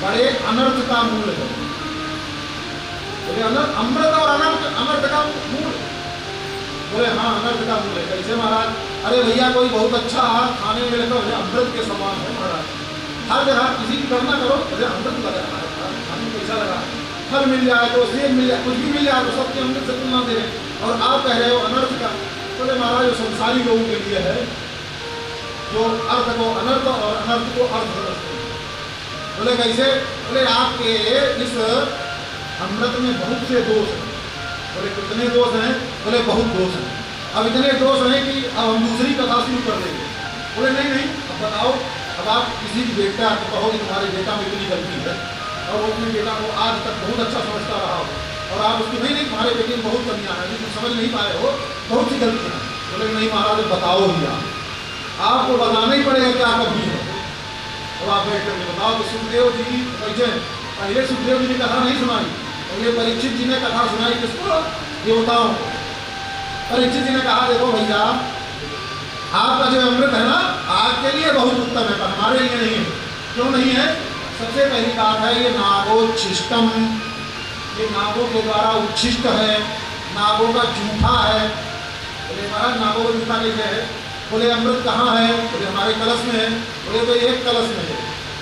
बड़े अनर्थ का मूल है। बोले अमृत और अनर्थ का मूल, बोले हाँ अनर्थ का मूल है। कैसे महाराज? अरे भैया कोई बहुत अच्छा खाने में लगा, बोले अमृत के समान है महाराज। हर जगह किसी की करना करो, बोले अमृत लगा खाने में पैसा लगा, फल मिल जाए तो सेब मिल जाए, कुछ भी मिल जाए तो सबके अमृत से तुलना दे रहे, और आप कह रहे हो अनर्थ का। बोले महाराज जो संसारी लोगों के लिए है, जो अर्थ को अनर्थ और अनर्थ को अर्थ समझते हैं। बोले कैसे? बोले आपके इस अमृत में बहुत से दोष हैं। बोले कितने दोष हैं? बोले बहुत दोष हैं। अब इतने दोष हैं कि अब हम दूसरी कथा शुरू कर देंगे। बोले नहीं नहीं, अब बताओ। अब आप किसी भी बेटा को कहो कि तुम्हारे बेटा में इतनी गलती है, और वो अपने बेटा को आज तक बहुत अच्छा समझता रहा हो, और आप उसकी नहीं नहीं तुम्हारे बेटे में बहुत कमियां हैं, तुम समझ नहीं पाए हो, बहुत सी गलतियां हैं। बोले नहीं महाराज, बताओ ही आपको बताना ही पड़ेगा क्या कमी है। अब आप बैठ करके बताओ कि सुखदेव जी कैसे? पहले सुखदेव जी ने कथा नहीं सुनाई, पहले परीक्षित जी ने कथा सुनाई। किसको? देवताओं को। परीक्षित जी ने कहा देखो भैया, आपका जो अमृत है ना, आपके लिए बहुत उत्तम है, पर हमारे लिए नहीं है। क्यों नहीं है? सबसे पहली बात है ये नागोच्छिष्टम, ये नागों के द्वारा उच्छिष्ट है, नागों का जूठा है। बोले महाराज नागों का जूठा कैसे है? बोले अमृत कहाँ है? बोले हमारे कलश में है। बोले तो एक कलश में है।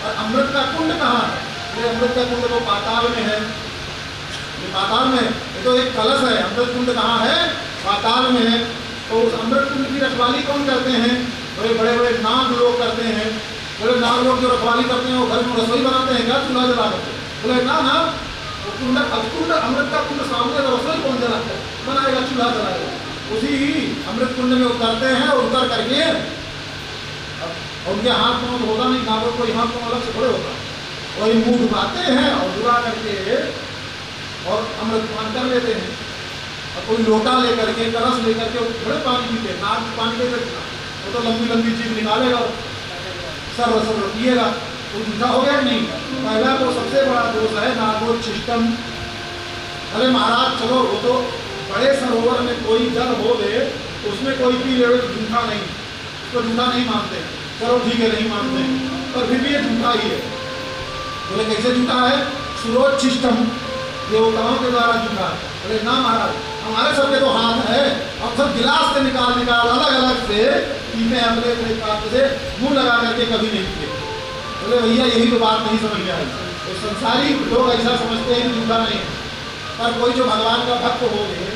और अमृत का कुंड कहाँ है? बोले अमृत का कुंड तो पाताल में है। ये पाताल में, ये तो एक कलश है, अमृत कुंड कहाँ है? पाताल में है। तो उस अमृत कुंड की रखवाली कौन करते हैं? बोले बड़े बड़े नाग लोग करते हैं। बोले नाग लोग जो रखवाली करते हैं वो घर में रसोई बनाते हैं क्या? चूल्हा जला करते? बोले ना ना, वो कुंड अमृत का कुंड सामने, रसोई कौन जलाता है? बनाएगा, चूल्हा जलाएगा। उसी अमृत कुंड में उतरते हैं, और उतर करके और उनके हाथ पाँव तो होता नहीं, नागों को हाथ पाँव अलग से थोड़े होता, वही मुंह डुबाते हैं और डुबा करके और अमृत पान कर लेते हैं। और कोई लोटा लेकर के, कलश लेकर के थोड़े पानी पीते हैं, नाग पानी कैसे पीना? वो तो लंबी लंबी चीज निकालेगा और सर्व पिएगा, तो जूठा हो गया नहीं। पहला तो सबसे बड़ा दोष है नागोच्छिष्टम। अरे महाराज चलो, वो तो बड़े सरोवर में कोई जल हो गए, उसमें कोई पी ले, जूठा नहीं, उसको जूठा नहीं मानते। चलो ठीक है, नहीं मानते, पर फिर भी ये जूठा ही है। बोले कैसे जूठा है? सुरोच्छिष्टम, देवताओं के द्वारा जूठा है। बोले ना महाराज, हमारे सबके तो हाथ है, हम सब गिलास से निकाल अलग अलग से पीते हैं, अपने अपने पात्र से मुंह लगा करके कभी नहीं पीते। बोले भैया यही तो बात नहीं समझ में आई। तो संसारी लोग ऐसा समझते हैं कि जूठा नहीं है, पर कोई जो भगवान का भक्त हो गए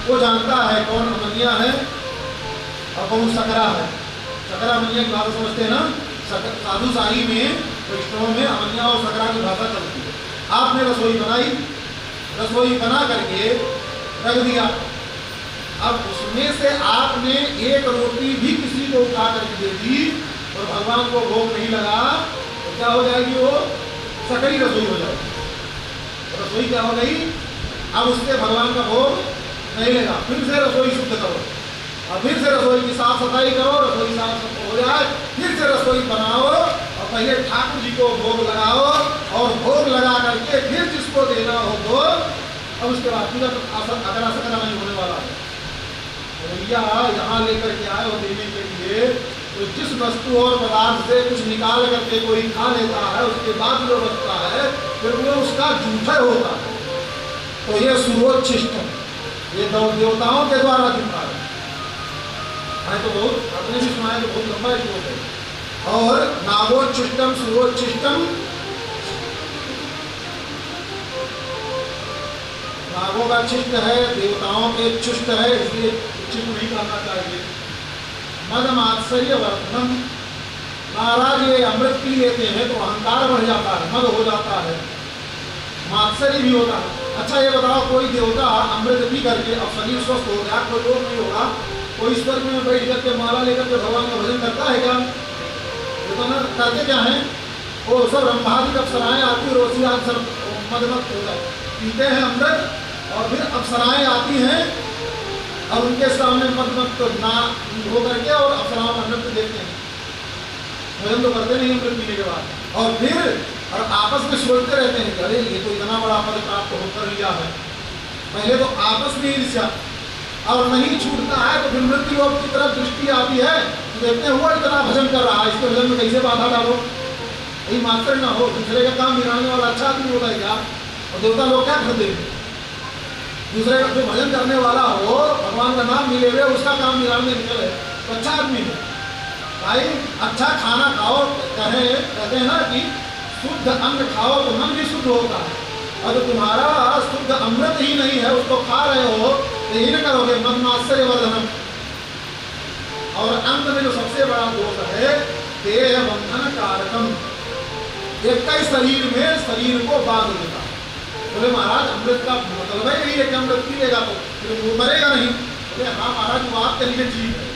वो जानता है कौन अमनिया है और कौन सकरा है। सकरा अमनिया की भाषा समझते हैं ना, साधु साही में, वैष्णव में अमनिया और सकरा की भाषा चलती है। आपने रसोई बनाई, रसोई बना करके रख दिया, अब उसमें से आपने एक रोटी भी किसी को उठा करके दे दी और भगवान को भोग नहीं लगा, तो क्या हो जाएगी? वो सकरी रसोई हो जाएगी। रसोई क्या हो गई? अब उससे भगवान का भोग नहीं लेगा। फिर से रसोई शुद्ध करो, और फिर से रसोई की साफ सफाई करो, रसोई साफ हो जाए, फिर से रसोई बनाओ, और पहले ठाकुर जी को भोग लगाओ, और भोग लगा करके फिर जिसको देना हो भोग, अब उसके बाद पूजा अगला सकरा नहीं होने वाला है। भैया यहाँ लेकर के आए हो देने के लिए, तो जिस वस्तु और पदार्थ से कुछ निकाल करके कोई खा लेता है, उसके बाद जो बचता है फिर वो उसका जूठा होता है। तो ये सुरोच्छिष्ट, ये देवताओं के द्वारा जूठा है। तो बहुत आपने भी सुना है, तो बहुत लंबा श्लोक है। और नागोच्छिष्टम सुरोच्छिष्टम, नागों का छिष्ट है, देवताओं के चुष्ट है, इसलिए उच्चिष्ट नहीं करना चाहिए। मद मात्सर्य वर्धनम, महाराज ये अमृत पी लेते हैं तो अहंकार बढ़ जाता है, मद हो जाता है, मात्सर्य भी होता है। अच्छा ये बताओ, कोई देवता अमृत पी करके अब शरीर स्वस्थ हो गया, कोई रोग नहीं होगा, कोई स्वर्ग में बैठ करके माला लेकर के भगवान का भजन करता है क्या? ये तो ना करते क्या है, वो सब रंभादिक अप्सराएं आती, रोसिया सब मदमत हो जाए, पीते हैं अमृत, और फिर अप्सराएं आती हैं और उनके सामने मदमत ना हो करके और अप्सराओं का नृत्य देखते हैं। भजन तो करते नहीं अमृत पीने के बाद। और फिर और आपस में सोचते रहते हैं कि अरे ये तो इतना बड़ा पद प्राप्त होकर लिया है। पहले तो आपस में ईर्ष्या, और नहीं छूटता है तो फिर मृत्यु लोक की तरफ दृष्टि आती है तो देखते हैं वो इतना भजन कर रहा है, इसके भजन में कैसे बाधा डालो, यही मास्टर ना हो, दूसरे का काम बिगाड़ने वाला अच्छा आदमी होता है क्या? और देवता लोग क्या करते हैं, दूसरे का जो भजन करने वाला हो, भगवान का नाम मिले हुए उसका काम बिगाड़ने निकले तो अच्छा आदमी है भाई। अच्छा खाना खाओ, कहते हैं ना कि शुद्ध अन्न खाओ तो मन भी शुद्ध होता है। अगर तुम्हारा शुद्ध अमृत ही नहीं है, उसको खा रहे हो तो यही न करोगे मन आश्चर्य वर्धनम। और अंत में जो सबसे बड़ा दोष है देह बंधन कारकम, एक ही शरीर में शरीर को बांध देता। बोले महाराज अमृत का मतलब है यही है कि अमृत पी लेगा तो फिर वो मरेगा नहीं। बोले हाँ महाराज वो आपके लिए ठीक है,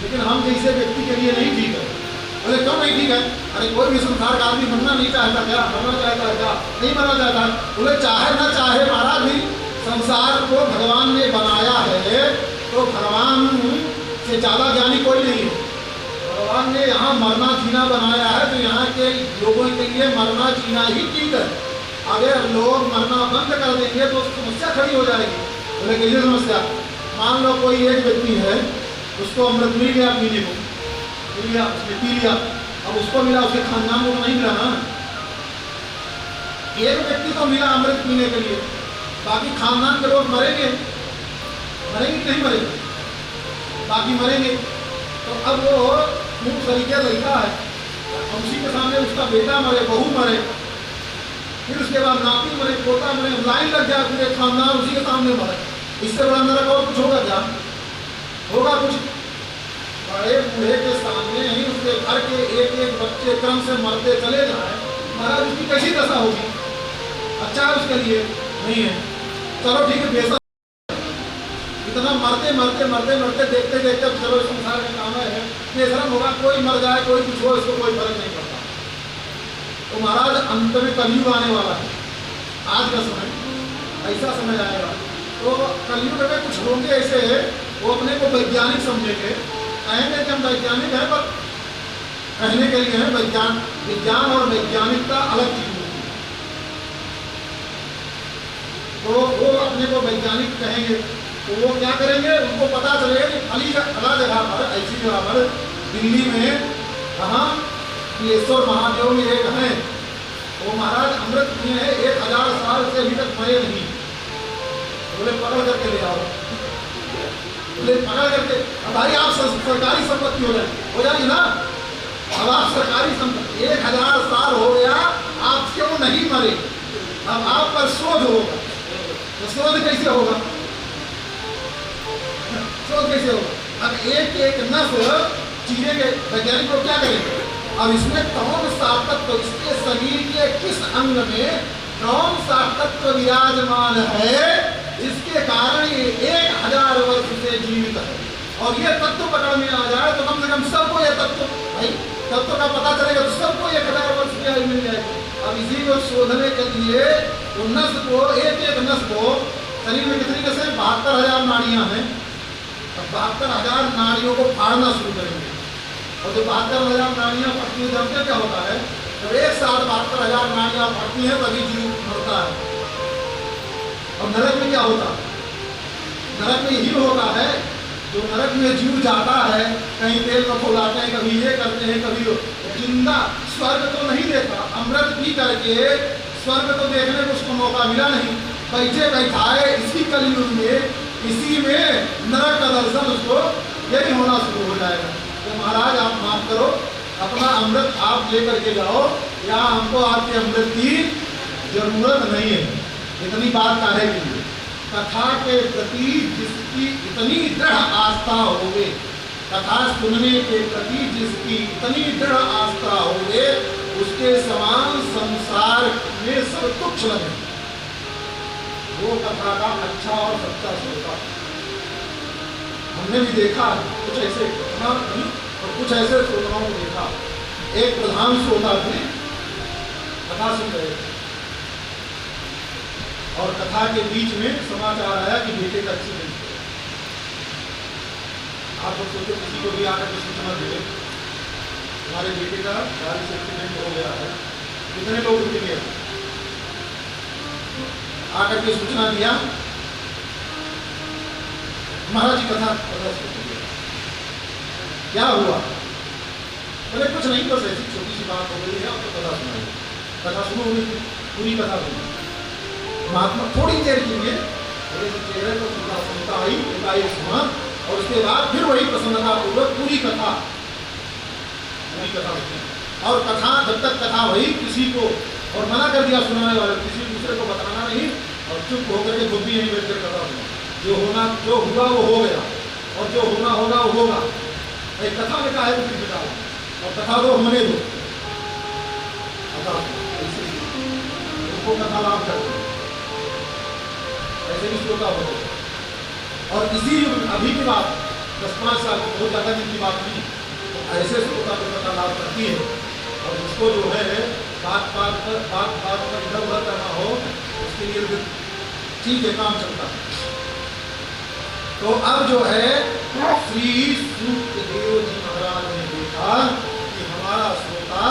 लेकिन हम जैसे व्यक्ति के लिए नहीं ठीक है। बोले क्यों नहीं ठीक है? अरे कोई भी संसार का आदमी मरना नहीं चाहता क्या? मरना चाहता है क्या? नहीं मरना चाहता। बोले चाहे ना चाहे महाराज भी संसार को भगवान ने बनाया है तो भगवान से ज्यादा ज्ञानी कोई नहीं है। भगवान ने यहाँ मरना जीना बनाया है तो यहाँ के लोगों के लिए मरना जीना ही ठीक है। अगर लोग मरना बंद कर देंगे तो समस्या खड़ी हो जाएगी। बोले कैसे समस्या? मान लो कोई एक व्यक्ति है, उसको अमृत मिल गया पीने को, मिल गया, उसने पी लिया, अब उसको मिला, उसके खानदान को नहीं मिला ना। एक व्यक्ति को मिला अमृत पीने के लिए, बाकी खानदान के लोग मरेंगे, मरेंगे कि नहीं मरेंगे? बाकी मरेंगे। तो अब वो मुँह तरीके लड़का है, उसी के सामने उसका बेटा मरे, बहू मरे, फिर उसके बाद नाती मरे, पोता मरे, लाइन लग जाए पूरे खानदान उसी के सामने मरे। इससे बड़ा नरक और कुछ होगा क्या? होगा कुछ? बड़े बूढ़े के सामने ही उसके घर के एक एक बच्चे क्रम से मरते चले जाए, महाराज उसकी कैसी दशा होगी? अच्छा है उसके लिए? नहीं है। चलो ठीक है, बेशक इतना मरते मरते मरते मरते देखते देखते चलो संसार का काम है, बेशरम होगा, कोई मर जाए कोई कुछ हो, इसको कोई फर्क नहीं पड़ता। तो महाराज अंत में कलयुग आने वाला है, आज का समय ऐसा समय आएगा। तो कलयुग में कुछ होंगे ऐसे, वो अपने को वैज्ञानिक समझेंगे, कहेंगे कि हम वैज्ञानिक हैं, पर कहने के लिए है विज्ञान और वैज्ञानिकता अलग चीज होती है। तो वो अपने को वैज्ञानिक कहेंगे, तो वो क्या करेंगे, उनको पता चलेगा कि फला जगह पर, ऐसी जगह पर दिल्ली में कहाँ ईश्वर महादेव में एक है, वो महाराज अमृत पिए हैं, 1000 साल से अभी तक मरे नहीं। बोले पकड़ करके ले आओ। बोले पकड़ करके, अब भाई आप सरकारी संपत्ति हो जाएगी ना, अब आप सरकारी संपत्ति 1000 साल हो गया, आप क्यों नहीं मरे? अब आप पर शोध होगा, तो शोध कैसे होगा? शोध कैसे होगा? अब एक एक नस चीरेंगे, वैज्ञानिक लोग क्या करेंगे? अब इसमें कौन सा तत्व, इसके शरीर के किस अंग में कौन सा तत्व विराजमान है जिसके कारण ये 1000 वर्ष से जीवित है? और ये तत्व पकड़ में आ जाए तो कम से कम सबको ये तत्व, भाई तत्व का पता चलेगा तो सबको 1000 वर्ष की आयु मिल जाएगी। अब इसी को शोधने के लिए तो नस को, एक एक नस को, शरीर में कितनी नसें? 72,000 नाड़ियां हैं। अब 72,000 नाड़ियों को फाड़ना शुरू करेंगे, और जो 72,000 नाड़ियां फटती है, जानते क्या होता है? जब एक साथ 72,000 नाड़ियां फटती हैं तभी जीव मरता है। और नरक में क्या होता है? नरक में यही होता है, जो नरक में जीव जाता है, कहीं तेल में फुलाते हैं, कभी ये करते हैं, कभी जिंदा स्वर्ग तो नहीं देखा, अमृत पी करके स्वर्ग तो देखने को उसको मौका मिला नहीं, बैठे बैठाए इसी कलयुग में, इसी में नरक का दर्शन उसको यही होना शुरू हो जाएगा। तो महाराज आप माफ करो, अपना अमृत आप लेकर के जाओ, या हमको आपके अमृत की जरूरत नहीं है। इतनी बात काहे के लिए? कथा के प्रति जिसकी इतनी दृढ़ आस्था होवे, कथा सुनने के प्रति जिसकी इतनी दृढ़ आस्था होवे, उसके समान संसार में सब तुच्छ लगे, वो कथा का अच्छा और सच्चा श्रोता। हमने भी देखा है कुछ ऐसे घटना नहीं, और कुछ ऐसे श्रोताओं को देखा। एक प्रधान श्रोता थे, कथा सुन रहे थे, और कथा के बीच में समाचार आया कि बेटे का एक्सीडेंट। आप लोग सोचो किसी को भी आकर के सूचना दे, हमारे बेटे का गाड़ी से एक्सीडेंट हो गया है, कितने लोग रुके गए, आकर के सूचना दिया, महाराज जी कथा क्या हुआ? बोले कुछ नहीं, बस ऐसी छोटी सी बात हो गई है, आपको कथा सुनाई। कथा सुनो, पूरी कथा सुनो। महात्मा थोड़ी देर के लिए थोड़े से चेहरे को प्रसन्नता आई, एकाएक सुना, और उसके बाद फिर वही प्रसन्नता पूर्वक पूरी कथा सुनी। और कथा जब तक कथा हुई, किसी को और मना कर दिया सुनाने वाले, किसी दूसरे को बताना नहीं, और चुप होकर के खुद भी यहीं बैठकर कथा सुना। जो हुआ वो हो गया, और जो होना होगा वो होगा। एक कथा में कहा है तो फिर बताओ, और कथा दो होने दो, उनको कथा लाभ करते ऐसे भी श्रोता होते। और इसी अभी की बात 10-5 साल की, बहुत ज़्यादा दिन की बात नहीं, तो ऐसे श्रोता को कथा लाभ करती है। और जिसको जो है बात पर इधर उधर करना हो, उसके लिए ठीक है, काम चलता है। तो अब जो है श्री सुखदेव जी महाराज ने देखा कि हमारा श्रोता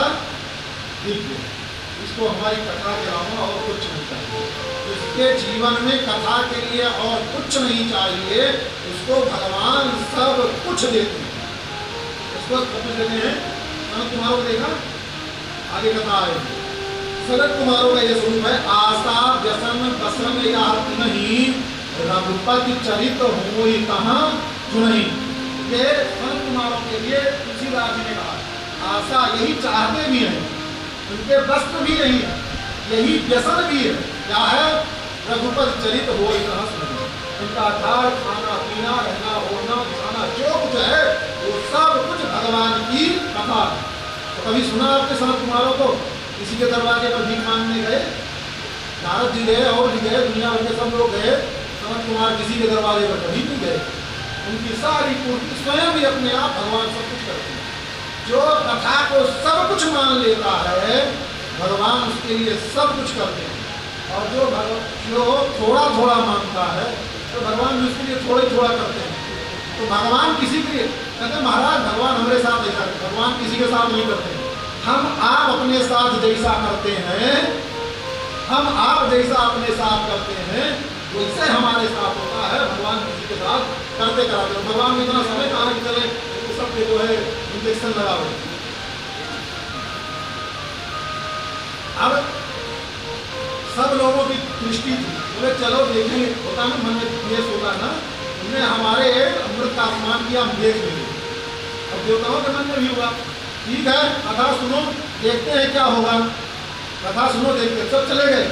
दिव्य, इसको हमारी कथा के अलावा और कुछ नहीं चाहिए, इसके जीवन में कथा के लिए और कुछ नहीं चाहिए, उसको भगवान सब कुछ देते हैं। इसको सब कुछ देते हैं। सनत कुमारों को देखा, आगे कथा आएगी। सनत कुमारों का यह स्वरूप है, आशा व्यसन बसन या नहीं रघुपति चरित हो कहाँ चुनई। ये सनत कुमारों के लिए तुलसीदास जी ने कहा, आशा यही चाहते भी हैं, उनके वस्त्र भी नहीं है, यही व्यसन भी है। क्या है? रघुपति चरित हो कहाँ चुनई। उनका दार खाना पीना रहना ओढ़ना खाना जो कुछ है वो सब कुछ भगवान की कथा। तो कभी सुना आपने सनत कुमारों को किसी के दरवाजे पर भीख मांगने गए? नारद जी गए और भी गए, दुनिया भर के सब लोग गए, सनत कुमार किसी के दरवाजे पर कभी नहीं गए। उनकी सारी पूर्ति स्वयं भी अपने आप भगवान सब कुछ करते हैं। जो कथा को सब कुछ मान लेता है, भगवान उसके लिए सब कुछ करते हैं। और जो थोड़ा थोड़ा मानता है, तो भगवान भी उसके लिए थोड़ा ही थोड़ा करते हैं। तो भगवान किसी के लिए कहते महाराज भगवान हमारे साथ ऐसा करते, भगवान किसी के साथ नहीं करते। हम आप अपने साथ जैसा करते हैं, हम आप जैसा अपने साथ करते हैं, वैसे हमारे साथ होता है। भगवान किसी के साथ करते कराते, भगवान में इतना समय कहाँ कि चले तो सबके जो है इंजेक्शन लगा दो। अब सब लोगों की दृष्टि थी, बोले चलो देखेंगे, होता ना मन में द्वेष होता ना, उन्हें हमारे अमृत का अपमान किया, हम देख लेंगे। अब देवताओं के मन में भी हुआ, ठीक है कथा सुनो देखते हैं क्या होगा, कथा सुनो देखते। सब चले गए।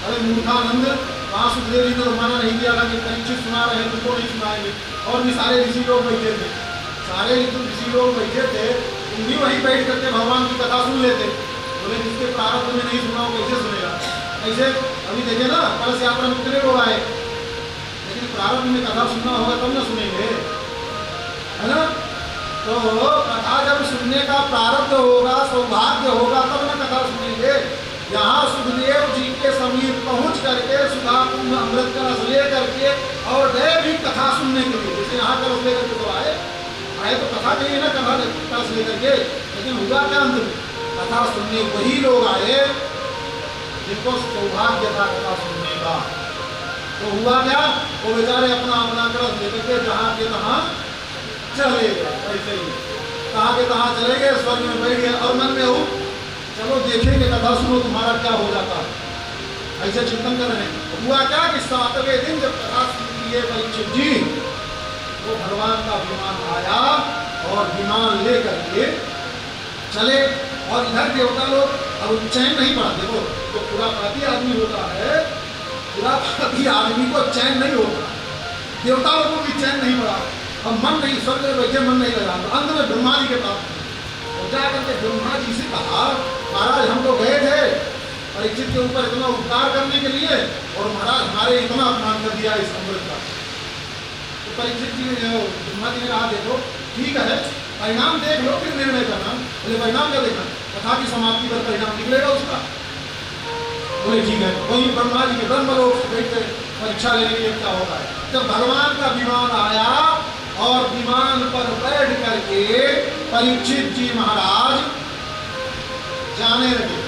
अरे मूर्खानंद, वहाँ सुखदेव जी ने तो माना नहीं दिया था कि परीक्षित सुना रहे हैं, तुमको नहीं सुनाएंगे। और भी सारे ऋषि लोग बैठे थे, सारे ऋषि लोग बैठे थे, तुम भी वहीं बैठ करके भगवान की कथा सुन लेते। बोले जिसके प्रारब्ध में नहीं सुना वो कैसे सुनेगा? ऐसे अभी देखे ना, कलश यात्रा में कितने लोग आए, लेकिन प्रारब्ध में कथा सुनना होगा तब ना सुनेंगे, है ना? तो कथा जब सुनने का प्रारब्ध होगा, सौभाग्य होगा, तब ना कथा सुनेंगे। यहाँ सुखदेव जी के समीप पहुँच करके सुधा कुंभ अमृत का रस ले करके और गए भी कथा सुनने के लिए। जैसे यहाँ का रस लेकर के तो आए तो कथा के लिए ना, कथा रस लेकर के, लेकिन हुआ क्या अंत में? कथा सुनने वही लोग आए जिनको सौभाग्य था कथा सुनने का। तो हुआ क्या? वो बेचारे अपना अपना रस लेकर के जहाँ के तहाँ चले गए। ऐसे ही कहाँ के तहाँ चले गए, स्वर्ग में बैठ गए। और मन में हो चलो देखेंगे, कथा सुनो तुम्हारा क्या हो जाता है, ऐसे चिंतन कर रहे हैं। हुआ क्या कि 7वें दिन जब कथा सुन लिए परीक्षित जी, वो भगवान का विमान आया और विमान ले करके चले। और इधर देवता लोग अब चैन नहीं पड़ा। देखो तो खुरापाती आदमी होता है, खुरापाती आदमी को चैन नहीं होता, देवता लोगों को भी चैन नहीं पड़ा। अब मन नहीं, स्वर्ग में बैठे मन नहीं लगा। तो अंत में ब्रह्मा जी के पास जाकर के ब्रह्मा जी से कहा, महाराज हम तो गए थे परीक्षित के ऊपर इतना उपकार करने के लिए, और महाराज हमारे इतना अपमान कर दिया इस अमृत का। तो परीक्षित जी ने ब्रह्मा जी ने कहा देखो ठीक है, परिणाम देख लो फिर निर्णय करना। बोले परिणाम क्या देखना? कथा की समाप्ति पर परिणाम निकलेगा उसका। बोले ठीक है। वही ब्रह्मा जी के ब्रह्मलोक से बैठे परीक्षा लेने के लिए क्या होता है। जब भगवान का विमान आया और विमान पर बैठ करके परीक्षित जी महाराज जाने लगे।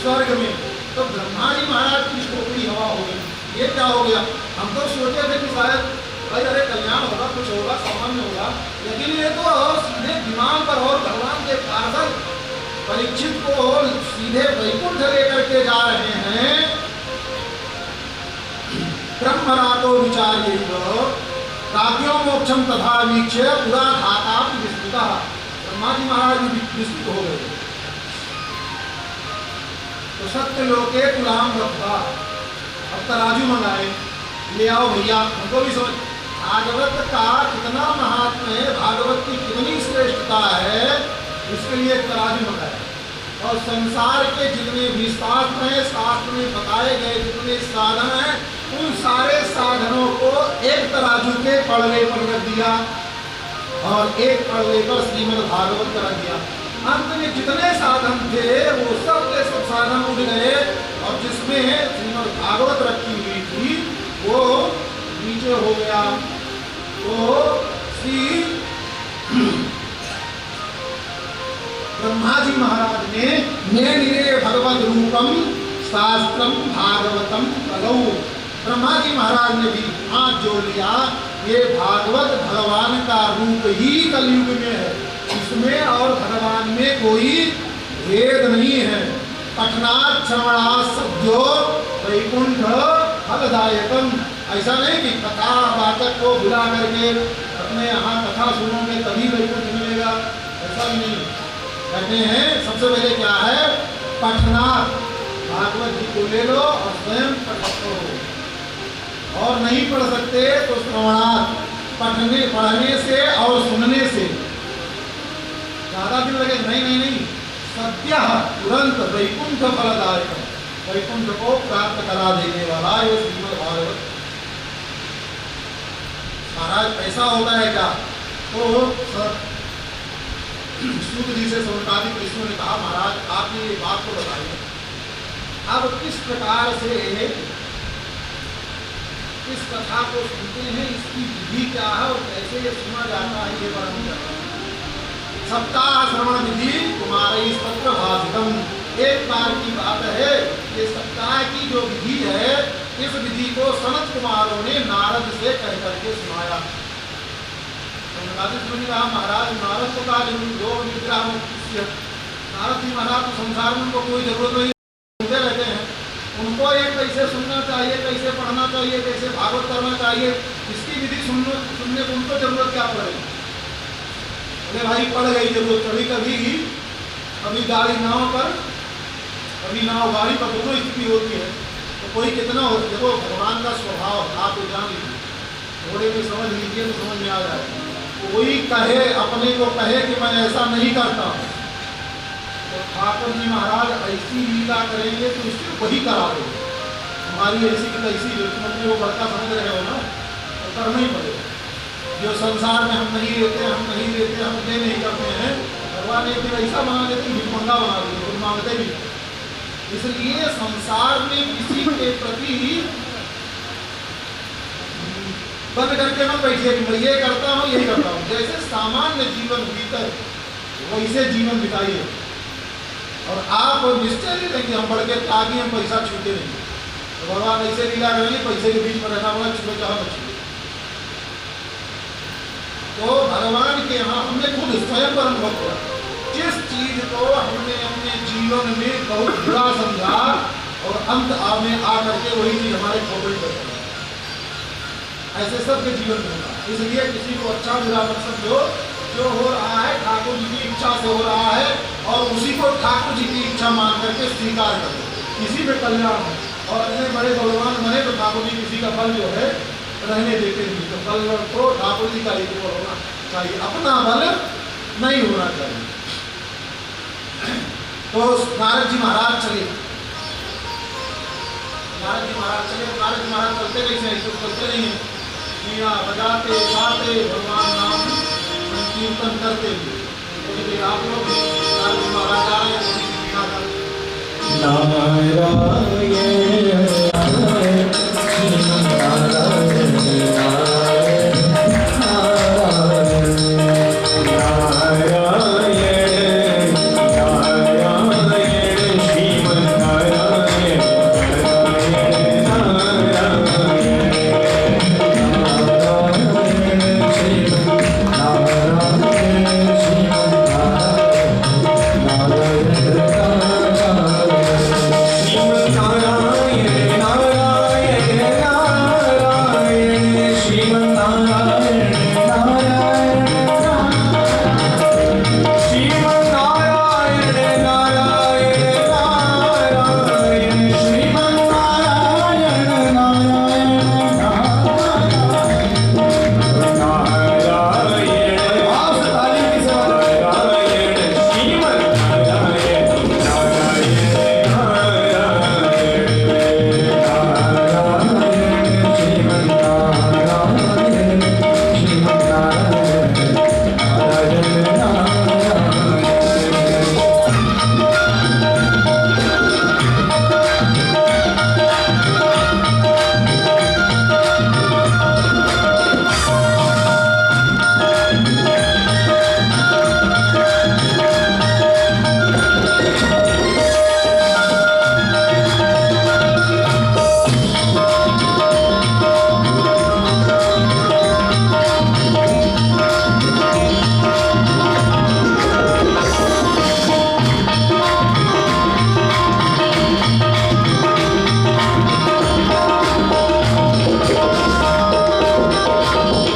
स्वर्ग में। तो ब्रह्मा जी महाराज की खोपड़ी हवा हो गई। ये क्या हो गया? हम तो सोचे थे कि शायद भाई अरे कल्याण होगा, कुछ होगा, सामान्य होगा, लेकिन ये तो सीधे विमान पर और भगवान के पार्षद परीक्षित को सीधे वैकुंठ लेकर के जा रहे हैं। ब्रह्मरातो विचार्य काव्यों मोक्षम तथा वीक्ष्य पुरा घाता विस्तृता। ब्रह्मा जी महाराज भी विस्तृत हो गए। तो सत्य लोके तुलाम रखा, अब तराजू मंगाए, ले आओ भैया, हमको भी समझ भागवत का कितना महात्म्य है, भागवत की कितनी श्रेष्ठता है, इसके लिए एक तराजू मंगाए। और संसार के जितने भी शास्त्र हैं, शास्त्र में बताए गए जितने साधन हैं, उन सारे साधनों को एक तराजू के पड़वे पर रख दिया और एक पड़वे पर श्रीमद् भागवत रख दिया। अंत में जितने साधन थे वो सब के सब साधन उठ गए और जिसमें श्रीमद् भागवत रखी हुई थी वो नीचे हो गया। तो श्री ब्रह्मा जी महाराज ने निरे भगवत रूपम शास्त्रम भागवतम कलौ। ब्रह्मा जी महाराज ने भी हाथ जोड़ लिया, ये भागवत भगवान का रूप ही कलयुग में है, इसमें और भगवान में कोई भेद नहीं है। पठनात् श्रवणात् सद्यो वैकुंठ फलदायकम। ऐसा नहीं कि कथा वाचक को बुला करके अपने यहाँ कथा सुनोगे तभी वैकुंठ मिलेगा, ऐसा भी नहीं। कहते हैं सबसे पहले क्या है? पठनात्, भागवत जी को ले लो और स्वयं पढ़ो, और नहीं पढ़ सकते तो श्रवणात्, पढ़ने से और सुनने से। ज्यादा दिन लगे नहीं, सत्य तुरंत वैकुंठ फलदायक, वैकुंठ को प्राप्त करा देने वाला ये श्रीमद् भागवत। महाराज ऐसा होता है क्या? तो सूत जी से सौनकादिक ऋषियों ने कहा, महाराज आप ये बात को बताइए, अब किस प्रकार से इस कथा को सुनते हैं, इसकी विधि क्या है और कैसे ये सुना जाता है, ये वर्णन करते हैं। सप्ताह श्रवण विधि कुमारी पत्र भाषितम। एक बार की बात है, ये सप्ताह की जो विधि है, इस विधि को सनत कुमारों ने नारद से कह करके सुनाया। ने कहा, महाराज नारद को कहा जो विग्रह नारद जी महाराज तो संसार में उनको कोई जरूरत नहीं, सुनते रहते हैं, उनको ये कैसे सुनना चाहिए, कैसे पढ़ना चाहिए, कैसे भागवत करना चाहिए, इसकी विधि सुनने को उनको जरूरत क्या पड़ेगी? अरे भाई पड़ गई जरूरत, कभी कभी गाड़ी नाव पर, कभी नाव गाड़ी पर, दोनों स्थिति होती है। तो कोई कितना हो, देखो भगवान का स्वभाव आप जान लीजिए, थोड़े में समझ लीजिए तो समझ में आ जाए। कोई कहे, अपने को कहे कि मैं ऐसा नहीं करता, तो ठाकुर जी महाराज ऐसी लीला करेंगे तो इससे वही करा दो। हमारी ऐसी की तैसी मुख्यमंत्री वो बड़का समझ रहे हो ना, तो करना ही पड़ेगा। जो संसार में हम नहीं रहते, हम ये नहीं करते हैं, भगवान एक दिन ऐसा बना देते हैं, भिखमंगा बना देते, तुम मांगते भी। इसलिए संसार में किसी के प्रति बंद करके मत बैठिए कि मैं ये करता हूँ, यही करता हूँ। जैसे सामान्य जीवन भीतर वैसे जीवन बिताइए, और आप निश्चय नहीं लेंगे हम बढ़ के ताकि हम पैसा छूटे नहीं। तो भगवान ऐसे लीला करेंगे, पैसे के बीच में रहना वाला छूटे चाहे न छूटे। तो भगवान के यहाँ हमने खुद स्वयं पर अनुभव किया, जिस चीज को हमने अपने जीवन में बहुत बुरा समझा और अंत में आकर के वही चीज हमारे खोपड़ी पर चला। ऐसे सबके जीवन में होगा। इसलिए किसी को अच्छा बुरा मत समझो, जो हो रहा है ठाकुर जी की इच्छा से हो रहा है, और उसी को ठाकुर जी की इच्छा मान करके स्वीकार कर दो, किसी में कल्याण हो। और इतने बड़े भगवान बने तो ठाकुर जी किसी का फल जो है रहने देते नहीं, तो फल तो ठाकुर जी का ही होना चाहिए, अपना बल नहीं होना चाहिए। तो नारद जी महाराज चले, नारद जी महाराज चलते कैसे हैं? तो चलते नहीं है, बजाते गाते भगवान नाम संकीर्तन करते हुए। आप लोग नारद जी महाराज आ रहे हैं,
नारायण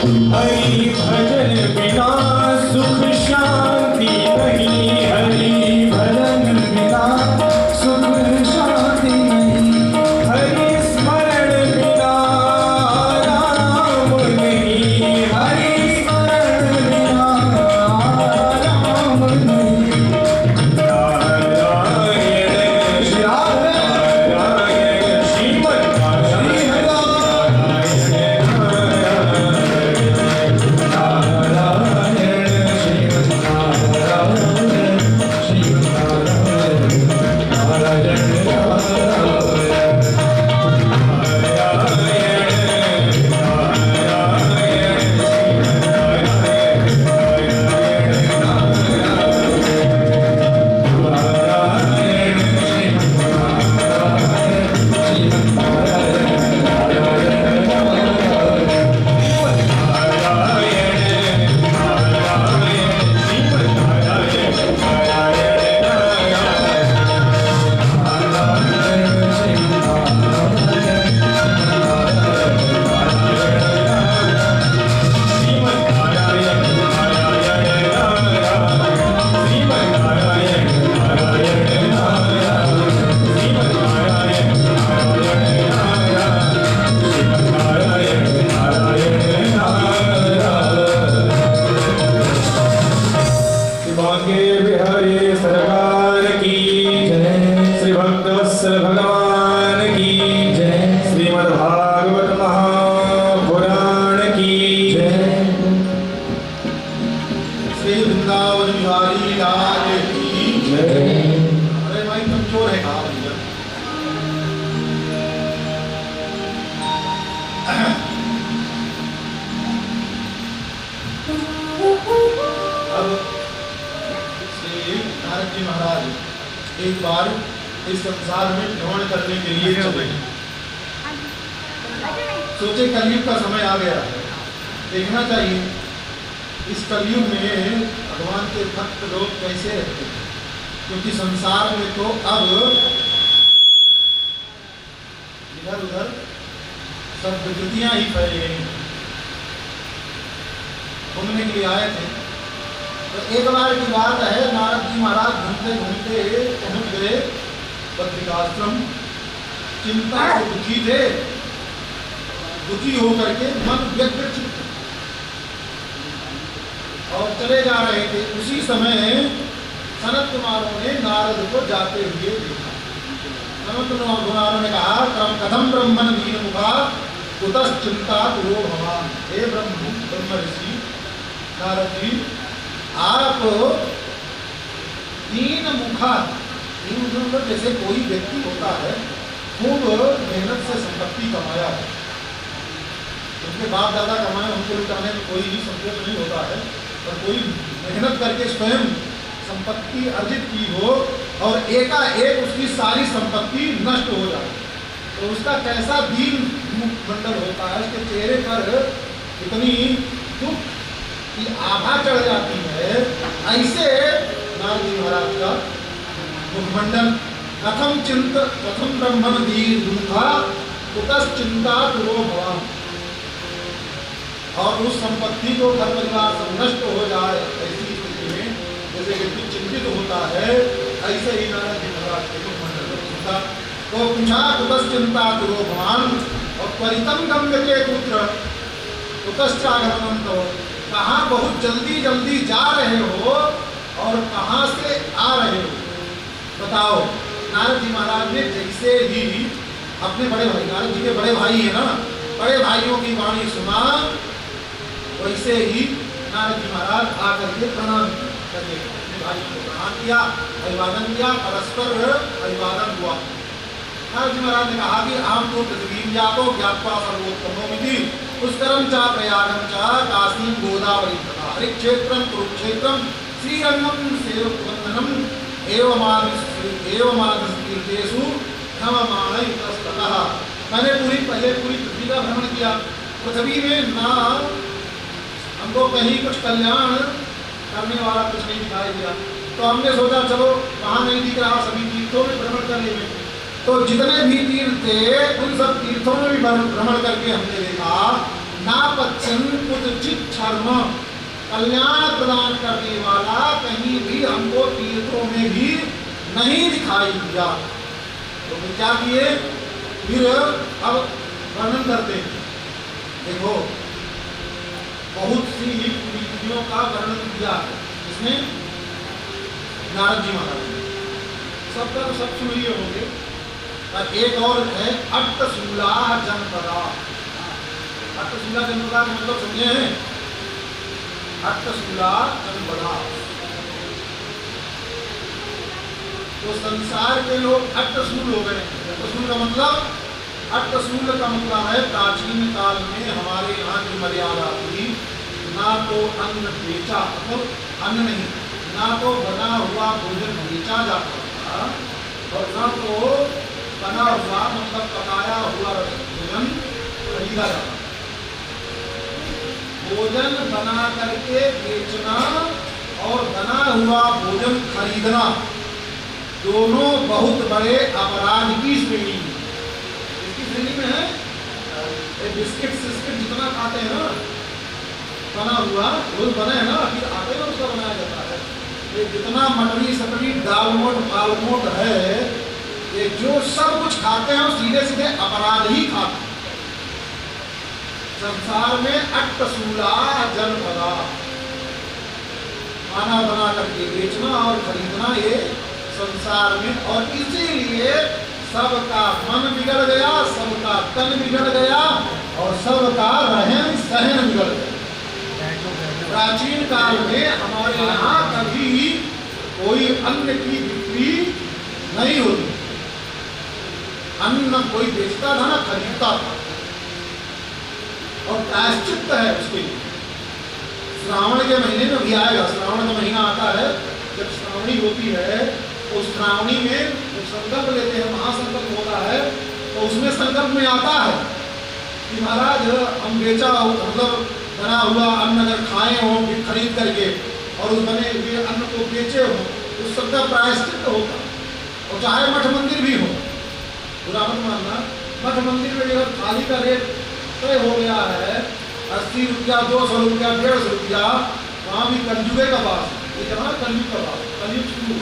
हरि भजन बिना सुख शांति नहीं, हरि भजन बिना सुख शांति नहीं, हरि स्मरण बिना राम नहीं, हरि स्मरण बिना राम नहीं। नारायण नारायण श्रीमद्
एक बार इस संसार में भ्रमण करने के लिए चले। सोचे कलयुग का समय आ गया है, देखना चाहिए इस कलयुग में भगवान के भक्त लोग कैसे रहते हैं, क्योंकि संसार में तो अब इधर उधर सब विकृतियां ही फैल गई। घूमने के लिए आए थे तो एक बार की बात है, नारद जी महाराज घूमते घूमते पहुंच गए बद्रिकाश्रम। चिंता से दुखी थे, दुखी होकर के मन व्यग्र चित्त और चले जा रहे थे। उसी समय सनत कुमारों ने नारद को जाते हुए देखा। सनत कुमारों ने कहा, कथम ब्रह्मण दीन मुखा कुतश्चिंता कुरो भवान। हे ब्रह्म ऋषि नारद जी, आप तीन मुखा, तीन मुखा जैसे कोई व्यक्ति होता है खूब मेहनत से संपत्ति कमाया है, उनके बाप दादा कमाए, उनको लुटाने में कोई भी संकोच नहीं होता है, पर कोई मेहनत करके स्वयं संपत्ति अर्जित की हो और एकाएक उसकी सारी संपत्ति नष्ट हो जाए तो उसका कैसा दीन मुखमंडल होता है, उसके चेहरे पर इतनी दुख की आभा चढ़ जाती है। ऐसे नारद जी महाराज का मुखमंडल। कथम ब्रह्मण दीन दुखा कुतश्चिंता कुरो भवान। और उस संपत्ति को घर परिवार सब नष्ट हो जाए ऐसी स्थिति में जैसे व्यक्ति चिंतित होता है, ऐसे ही नारद जी महाराज के मुखमंडल में चिंता। तो पूछा कुतश्चिंता कुरो भवान और त्वरितम गम्यते पुत्र कुतश्चागमनम तो, कहाँ बहुत जल्दी जल्दी जा रहे हो और कहाँ से आ रहे हो, बताओ। नारद जी महाराज ने जैसे ही अपने बड़े भाई, नारद जी के बड़े भाई है ना, बड़े भाइयों की वाणी सुना, वैसे ही नारद जी महाराज आकर के प्रणाम करके अपने भाई को प्रणाम किया, अभिवादन किया, परस्पर अभिवादन हुआ। नारद जी महाराज ने कहा कि आम तो पृथ्वी जातो ज्ञात्वा सर्वोत्तमोमिति पुष्करम चा प्रयागम चा काशीम गोदावरी तथा हरिक्षेत्रम कुरुक्षेत्रम श्रीरंगम सेवकवंदनम एवमानसतीर्थेषु नवमानयुतस्ततः। मैंने पहले पूरी पृथ्वी का भ्रमण किया। पृथ्वी में ना हमको कहीं कुछ कल्याण करने वाला कुछ नहीं दिखाई दिया, तो हमने सोचा चलो वहाँ नहीं दिख रहा, सभी तीर्थों में भ्रमण कर लेंगे। तो जितने भी तीर्थ थे उन सब तीर्थों में भी भ्रमण करके हमने देखा ना पच्छन कुछ क्षर्म, कल्याण प्रदान करने वाला कहीं भी हमको तीर्थों में भी नहीं दिखाई दिया। तो फिर क्या किए, फिर अब वर्णन करते हैं। देखो बहुत सी विधियों का वर्णन किया है इसमें नारद जी महाराज ने, सबका तो सब सुन लिए होंगे। और एक और है अट्टशूला जनपदा। अट्टशूला जनपदा का मतलब समझे हैं, अट्टशूला जनपदा। तो संसार के लोग अट्टशूल हो गए। अट्टशूल का मतलब, अट्टशूल का मतलब है प्राचीन काल में हमारे यहाँ की मर्यादा थी, ना तो अन्न बेचा, मतलब अन्न नहीं, ना तो बना हुआ भोजन बेचा जाता था, और ना तो बना हुआ मतलब पकाया हुआ भोजन खरीदा जाता। भोजन बना करके बेचना और बना हुआ भोजन खरीदना दोनों बहुत बड़े अपराध की श्रेणी में। इसकी श्रेणी में है बिस्किट सिस्किट जितना खाते हैं ना, बना हुआ रोज बने है ना, फिर आटे में उसका बनाया जाता है। ये जितना मटरी सटरी दालमोट फालमोट है, ये जो सब कुछ खाते हैं सीधे सीधे अपराध ही खाते हैं। संसार में अट्टशूला जनपदा, खाना बना करके बेचना और खरीदना ये संसार में, और इसीलिए सबका मन बिगड़ गया, सबका तन बिगड़ गया और सबका रहन सहन बिगड़ गया। प्राचीन काल में हमारे यहाँ कभी कोई अन्न की बिक्री नहीं होती, अन्न कोई बेचता था ना खरीदता था, और प्रायश्चित है उसके लिए। श्रावण के महीने में भी आएगा, श्रावण का महीना आता है, जब श्रावणी होती है तो श्रावणी में जब संकल्प लेते हैं, महासंकल्प होता है, तो उसमें संकल्प में आता है कि महाराज हम बेचा हो, मतलब बना हुआ अन्न अगर खाए हो खरीद करके और उस बने हुए अन्न को बेचे हो, उस सबका प्रायश्चित होगा। और चाहे मठ मंदिर भी हो, बुरा मत मानना, मठ मंदिर में अगर थाली का रेट तय हो गया है 80 रुपया, 200 रुपया, 150 रुपया, वहाँ भी कलयुगे का बात, ये जहाँ कलयुग का बात, कलयुग शुरू।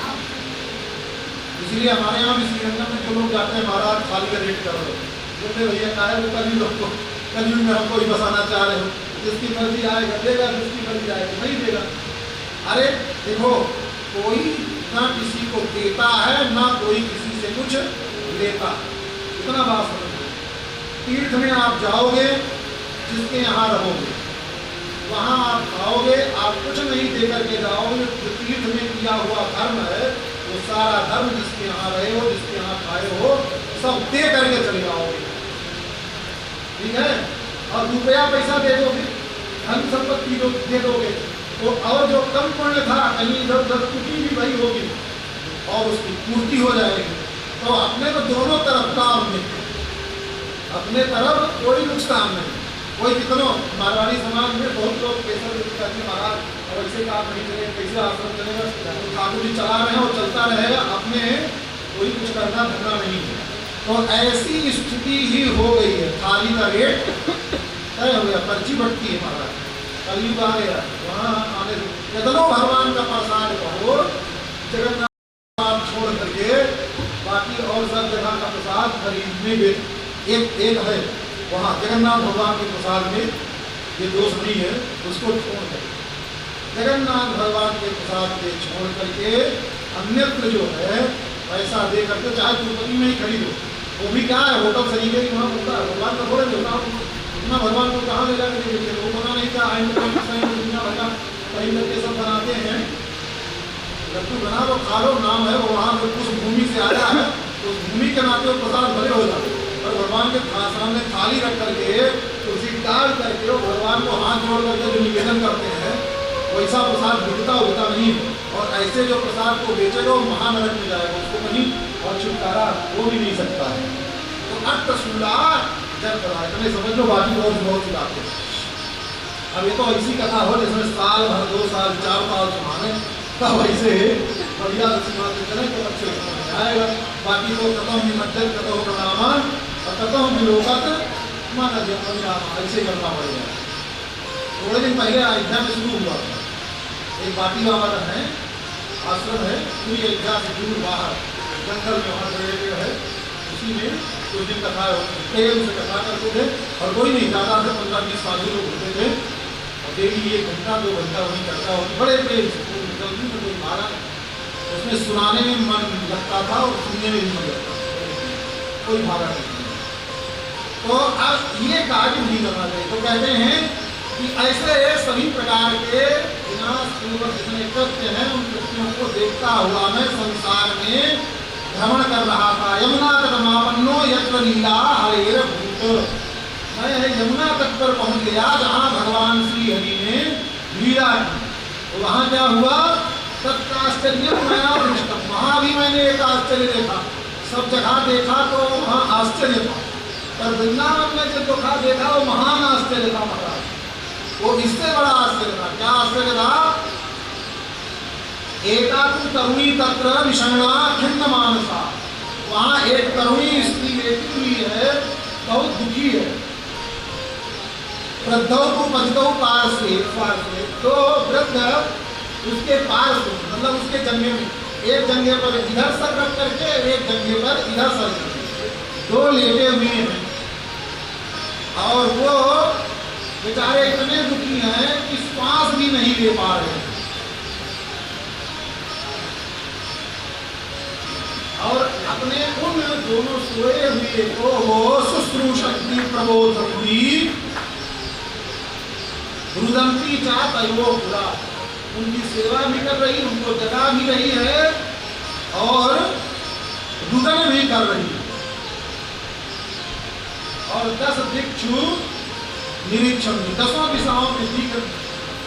इसलिए हमारे यहाँ भी श्रीरंगम में जो लोग जाते हैं, महाराज थाली का रेट कर रहे हो, बोलते भैया क्या है वो कलयुग में हमको ही बसाना चाह रहे हो, जिसकी मर्जी आएगा देगा, जिसकी मर्जी आएगा नहीं देगा। अरे देखो, कोई ना किसी को देता है ना कोई किसी से कुछ लेता, इतना बात समझो। तीर्थ में आप जाओगे, जिसके यहाँ रहोगे वहाँ आप खाओगे, आप कुछ नहीं दे करके जाओगे। जो तीर्थ में किया हुआ धर्म है वो सारा धर्म जिसके यहाँ रहे हो, जिसके यहाँ खाए हो, सब दे करके चले जाओगे, ठीक है। और रुपया पैसा दे दोगे, धन संपत्ति जो दे दोगे, तो और जो कम पुण्य था कहीं इधर उधर त्रुटि भी भई होगी और उसकी पूर्ति हो जाएगी। तो अपने तो दोनों तरफ लाभ मिलते, अपने तरफ कोई नुकसान नहीं। कोई कितनों मारवाड़ी समाज में बहुत लोग पैसा कहते हैं महाराज और ऐसे काम नहीं चलेगा, कैसे आश्रम चलेगा, तो ठाकुर जी चला रहे हैं और चलता रहेगा, अपने कोई कुछ करना धरना नहीं है। तो ऐसी स्थिति ही हो गई है, थाली का रेट तय हो गया, पर्ची बढ़ती है महाराज, कलयुग आ गया। वहाँ आने कितनों भगवान का प्रसाद कहो, जगन्नाथ छोड़ करके बाकी और सब जगह का प्रसाद खरीदने में एक है, वहाँ जगन्नाथ भगवान के प्रसाद में ये दोष नहीं है, उसको छोड़ करके जगन्नाथ भगवान के प्रसाद के छोड़ करके अन्यत्र जो है पैसा दे करके, चाहे तिरुपति में ही खरीदो, वो भी क्या है होटल सरीके की वहाँ होता है, भगवान का थोड़े होता, इतना भगवान को कहाँ ले जाकर देखे, वो बना नहीं था दुनिया भगा कहीं करके सब बनाते हैं। लड्डू बना लो, खा लो, नाम है वो, वहाँ उस भूमि से आया है, उस भूमि के नाते वो प्रसाद भले हो जाते, और भगवान के सामने थाली रख करके उसी डाल करके वो भगवान को हाथ जोड़ करके जो निवेदन करते हैं, वैसा प्रसाद बिकता होता नहीं। और ऐसे जो प्रसाद को बेचेगा वो महानरक में जाएगा, उसको कहीं और छुटकारा हो भी नहीं सकता है। तो अट्टशूला जनपदा, इतने समझ लो, बाकी बहुत सी बातें। अब ये तो ऐसी कथा हो जिसमें साल भर 2 साल 4 साल सुनाने, तब ऐसे बढ़िया चले तो अच्छे समझ आएगा। बाकी तो कतों निमज्जन कतों प्रणामान और कतों विलोकत माना ऐसे करना पड़ेगा। थोड़े दिन पहले अयोध्या में शुरू हुआ था। एक बाटी बाबा है, आश्रम है, पूरी अयोध्या से दूर बाहर जंगल में वहाँ पेड़ है, उसी में कुछ दिन कथा प्रेम से कथा करते थे और कोई नहीं, ज़्यादा से 15-20 साधु लोग होते थे और डेली 1 घंटा 2 घंटा वहीं चर्चा होती, बड़े प्रेम से, कोई निकलती तो कोई मारा नहीं। उसमें सुनाने में मन लगता था और सुनने में भी मन लगता था, कोई भागा नहीं। तो अब ये कार्य नहीं करना चाहिए। तो कहते हैं कि ऐसे सभी प्रकार के विनाशपूर्वक जितने कृत्य हैं उन कृत्यों को देखता हुआ मैं संसार में भ्रमण कर रहा था। यमुना तटमापन्नो यत्र लीला हरेर भूत, मैं यमुना तट पर पहुंच गया जहाँ भगवान श्री हरि ने लीला की। तो वहाँ क्या हुआ? तत्काश्चर्य मया दृष्टम, वहाँ भी मैंने एक आश्चर्य देखा। सब जगह देखा तो वहाँ आश्चर्य था, पर वृंदावन में जो देखा वो महान आश्चर्य था महाराज। वो इससे बड़ा आश्चर्य था। क्या आश्चर्य था? एकाकु तरुणी तत्र विषण्णा खिन्न मानसा, वहाँ एक तरुणी स्त्री लेटी हुई है, बहुत दुखी है। वृद्धौ को पतितौ पार्श्वे, तो वृद्ध उसके पार्श्व मतलब उसके जंघे में, एक जंघे पर इधर सर रख करके एक जंघे पर इधर सर करके दो लेटे हुए हैं और वो बेचारे इतने दुखी हैं कि श्वास भी नहीं ले पा रहे हैं। और अपने उन दोनों सोए हुए को वो शुश्रूषन्ति प्रबोधन्ति रुदन्ति च तयोः पुरा, उनकी सेवा भी कर रही, उनको जगा भी रही है और रुदन भी कर रही है। और 10 भिक्षु निरीक्षण, 10 दिशाओं में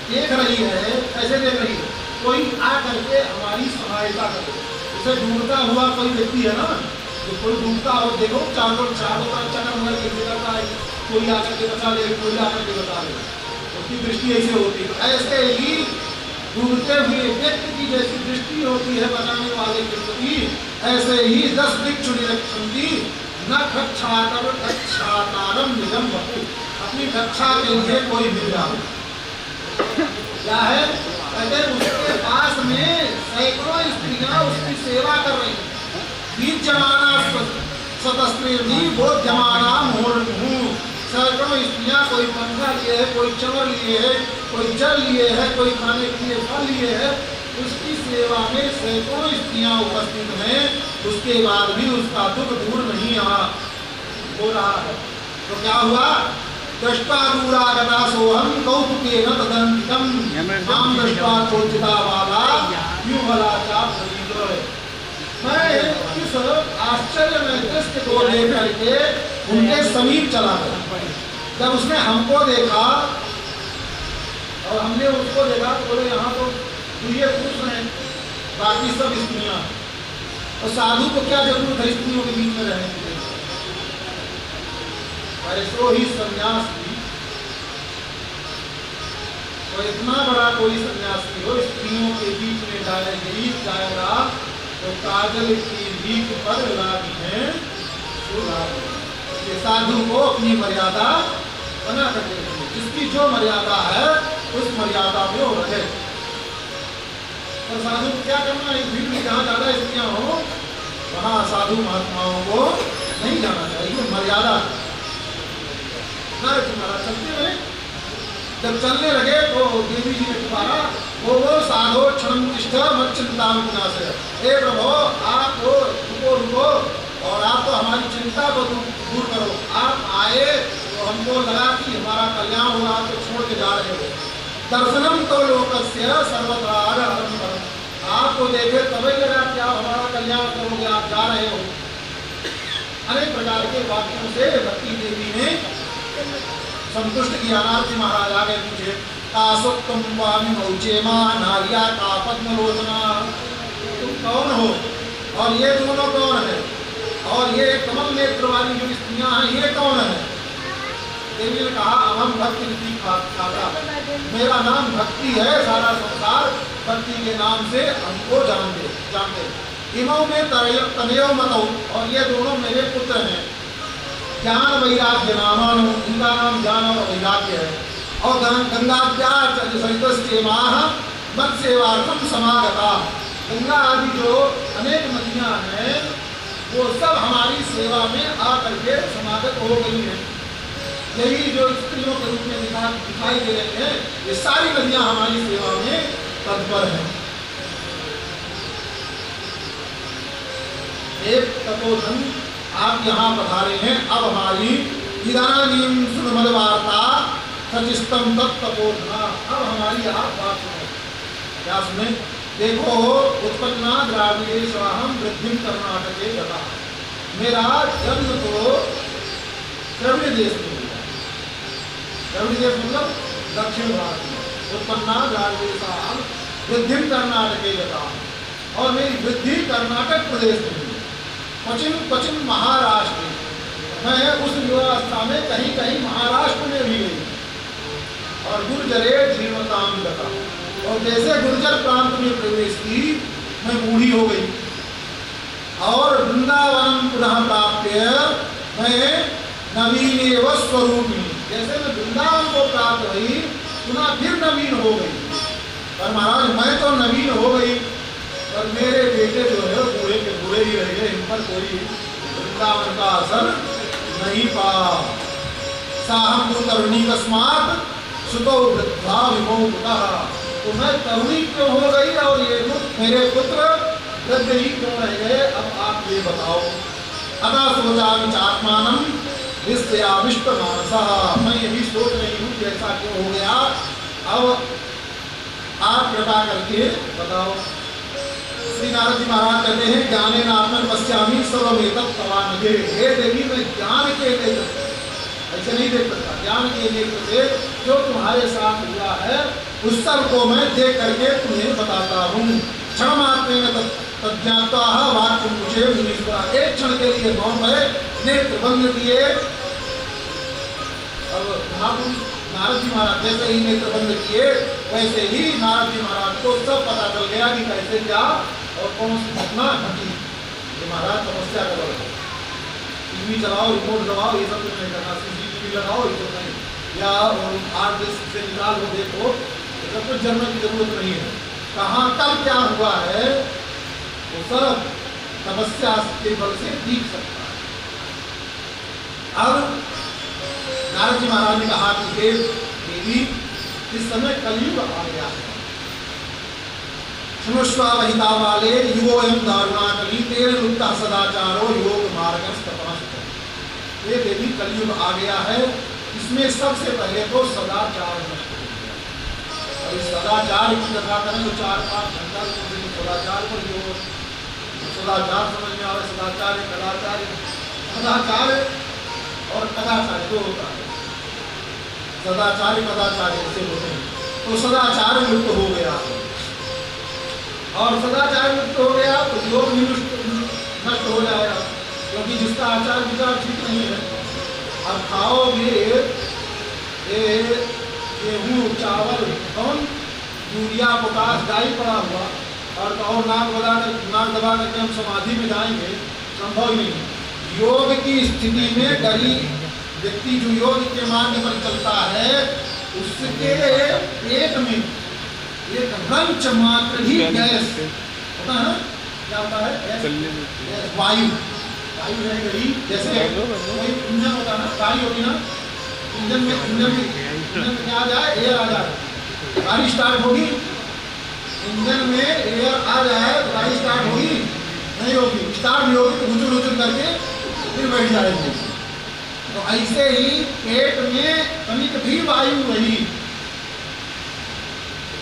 देख रही है। कैसे देख रही है? कोई आ करके हमारी सहायता करे। जैसे डूबता हुआ कोई व्यक्ति है ना, तो कोई डूबता हो, देखो चारों का चक्कर मगर कैसे करता है, कोई आकर के बचा ले, कोई आकर के बचा ले, उसकी दृष्टि ऐसे होती है। ऐसे ही डूबते हुए व्यक्ति की जैसी दृष्टि होती है बचाने वाले के प्रति, ऐसे ही 10 भिक्षु निरीक्षण की न कक्षाकारम निजम वपु, अपनी कक्षा के लिए कोई मिल जाए। क्या है? कहते उसके पास में सैकड़ों स्त्रियां उसकी सेवा कर रही हैं। बीज जमाना सतस्त्री वो जमाना मोरमुह, सैकड़ों स्त्रियां, कोई पंखा लिए है, कोई चवर लिए है, कोई जल लिए है, कोई खाने के लिए फल लिए है, उसकी सेवा में सैकड़ों स्त्रियां उपस्थित हैं। उसके बाद भी उसका दुख दूर नहीं हो रहा है। तो क्या हुआ? दृष्टा दूरागता सोहम कौतुकेन तदन्तिकं मां दृष्ट्वा चोचिता वाला क्यों भला चाप सरीर। मैं इस आश्चर्य में दृष्टि को लेकर के उनके समीप चला गया। जब उसने हमको देखा और हमने उसको देखा तो बोले यहाँ तो ये पुरुष हैं, बाकी सब स्त्रियाँ, और साधु को क्या जरूरत है स्त्रियों के बीच में रहने की? ऐसो ही सन्यास की, और इतना बड़ा कोई सन्यासी हो स्त्रियों के बीच में जाएगा तो काजल की भीख पर लागी है। ये साधु को अपनी मर्यादा बना करके रखिए, जिसकी जो मर्यादा है उस मर्यादा में वो रहे। और साधु को क्या करना है? भीड़ में जहाँ ज्यादा स्त्रियां हो वहाँ साधु महात्माओं को नहीं जाना चाहिए, मर्यादा तुम्हारा चलते रहे। जब चलने लगे तो देवी जी ने पुकारा, वो साधो क्षण तिष्ठ मत चिंता विनाशय, हे प्रभु आप रुको और आप तो हमारी चिंता को दूर करो। आप आए तो हमको लगा कि हमारा कल्याण होगा, आप तो छोड़ के जा रहे हो। दर्शनम तो लोकस्य सर्वथा आपको देखे तभी लगा कि आप हमारा कल्याण करोगे, आप जा रहे हो। अनेक प्रकार के वाक्यों से भक्ति देवी ने संतुष्ट किया। नारद महाराज आगे पूछे, कासुत्तम वामी मौचे मां नारिया का पद्मलोचना, तुम कौन हो और ये दोनों कौन है, और ये कमल नेत्र वाली जो स्त्रियां हैं ये कौन है? देवी ने कहा, अहम भक्ति खाता, मेरा नाम भक्ति है, सारा संसार भक्ति के नाम से हमको जानते। इमों में तनयो मतौ, और ये दोनों मेरे पुत्र हैं। ज्ञान वैराग्य नामानु, इनका नाम ज्ञान और वैराग्य है। और गंगाद्याचरितस्येवाः मत्सेवार्थम समागता। गंगा आदि जो अनेक नदियां हैं वो सब हमारी सेवा में आकर के समागत हो गई हैं। यही जो स्त्रियों के रूप में दिखाई दे रही हैं, ये सारी नदियां हमारी सेवा में तत्पर हैं। एक तपोधन आप यहाँ पधारे हैं, अब हमारी इदानीं सुन वार्ता सचिष्टम तत्तपोधना, अब हमारी आप बात सुनो। क्या सुने? देखो, उत्पन्ना द्राविडेश्वाहम वृद्धिम कर्नाटके गता। मेरा जन्म तो द्रविड़ देश में हुआ। द्रविड़ देश मतलब दक्षिण भारत में। उत्पन्ना द्राविडेश्वाहम वृद्धिम कर्नाटके गता, और मेरी वृद्धि कर्नाटक प्रदेश में हुई। पश्चिम महाराष्ट्र, मैं उस युवावस्था में कहीं कहीं महाराष्ट्र में भी गई। और गुर्जरे धीमताम गता, और जैसे गुर्जर प्रांत में प्रवेश की मैं बूढ़ी हो गई। और वृंदावन पुनः प्राप्य मैं नवीन स्वरूपिणी, जैसे मैं वृंदावन को प्राप्त हुई पुनः फिर नवीन हो गई। पर महाराज मैं तो नवीन हो गई, पर मेरे बेटे जो है बूढ़े के बूढ़े ही रह गए। इन पर कोई वृंदावन का असर नहीं पा। साहम तरुणी कस्मात सुतो वृद्धा विमोक्ता, तो मैं तरुणी क्यों हो गई और ये मेरे पुत्र वृद्ध ही क्यों रह गए? अब आप ये बताओ। अतः सोचामि चात्मानं विस्मयाविष्ट मानसः, मैं यही सोच रही हूँ कि ऐसा क्यों हो गया। अब आप कृपा करके बताओ। श्री नारद जी महाराज कहते हैं, ज्ञाने नात्मन पश्यामि सर्वमेतत् तवानघे। हे देवी, मैं ज्ञान के नेत्र, ऐसे नहीं देख सकता, ज्ञान के नेत्र से जो तुम्हारे साथ हुआ है उस सब को मैं देख करके तुम्हें बताता हूँ। क्षण मात्रेण तज्ञाता वाक्य मुझे मुनीश्वरा, एक क्षण के लिए मौन में नेत्र बंद किए। अब महापुरुष नारद जी महाराज जैसे ही नेत्र बंद किए, वैसे ही नारद जी महाराज को सब पता चल गया कि कैसे क्या और कौन सी घटना घटी। ये महाराज समस्या का बल है। टीवी चलाओ, रिमोट दबाओ, ये सब कुछ नहीं करना। CCTV लगाओ, ये सब नहीं, या हार्ड डिस्क से निकालो, देखो, ये सब कुछ जानने की जरूरत नहीं है। कहाँ कब क्या हुआ है वो सब तपस्या के बल से दिख सकता है। अब नारद जी महाराज ने कहा कि हे देवी, इस समय कलयुग आ गया है। शुष्वा वहिता वाले युगोयम दारुणाकली तेरे लुप्ता सदाचारो योग मार्गस्तपनस्त। ये देवी कलयुग आ गया है, इसमें सबसे पहले तो सदाचार नष्ट हो गया। और इस सदाचार की कथा करें तो 4-5 घंटा सदाचार पर योग। सदाचार समझ में आवे, सदाचार कदाचार, सदाचार और कदाचार जो होता है, सदाचार कदाचार ऐसे होते हैं। तो सदाचार लुप्त हो गया, और सदाचार मुक्त हो गया तो योग भी नष्ट हो जाएगा, क्योंकि जिसका आचार विचार ठीक नहीं है। अब खाओगे गेहूँ चावल कौन यूरिया पोटास डाई पड़ा हुआ, और नाक दबा करके हम समाधि में जाएंगे, संभव ही नहीं। योग की स्थिति में गरीब व्यक्ति जो योग के मार्ग पर चलता है, उसके पेट में एक रंच मात्र ही गैस होता है। क्या होता है? वायु रह गई। जैसे कोई इंजन होता है ना, गाड़ी होती ना, इंजन में क्या आ जाए, एयर आ जाए, गाड़ी स्टार्ट होगी। इंजन में एयर आ जाए तो गाड़ी स्टार्ट होगी? नहीं होगी। स्टार्ट नहीं होगी तो हुचुर करके फिर बैठ जाएगी। तो ऐसे ही पेट में तनिक भी वायु रही,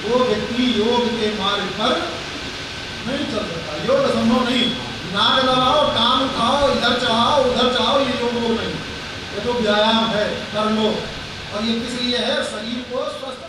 वो व्यक्ति योग के मार्ग पर नहीं चल सकता। योग संभव नहीं। नाक दबाओ, कान उठाओ, इधर चढ़ाओ उधर चढ़ाओ, ये योग नहीं। ये तो व्यायाम है, कर लो। और ये किस लिए है? शरीर को स्वस्थ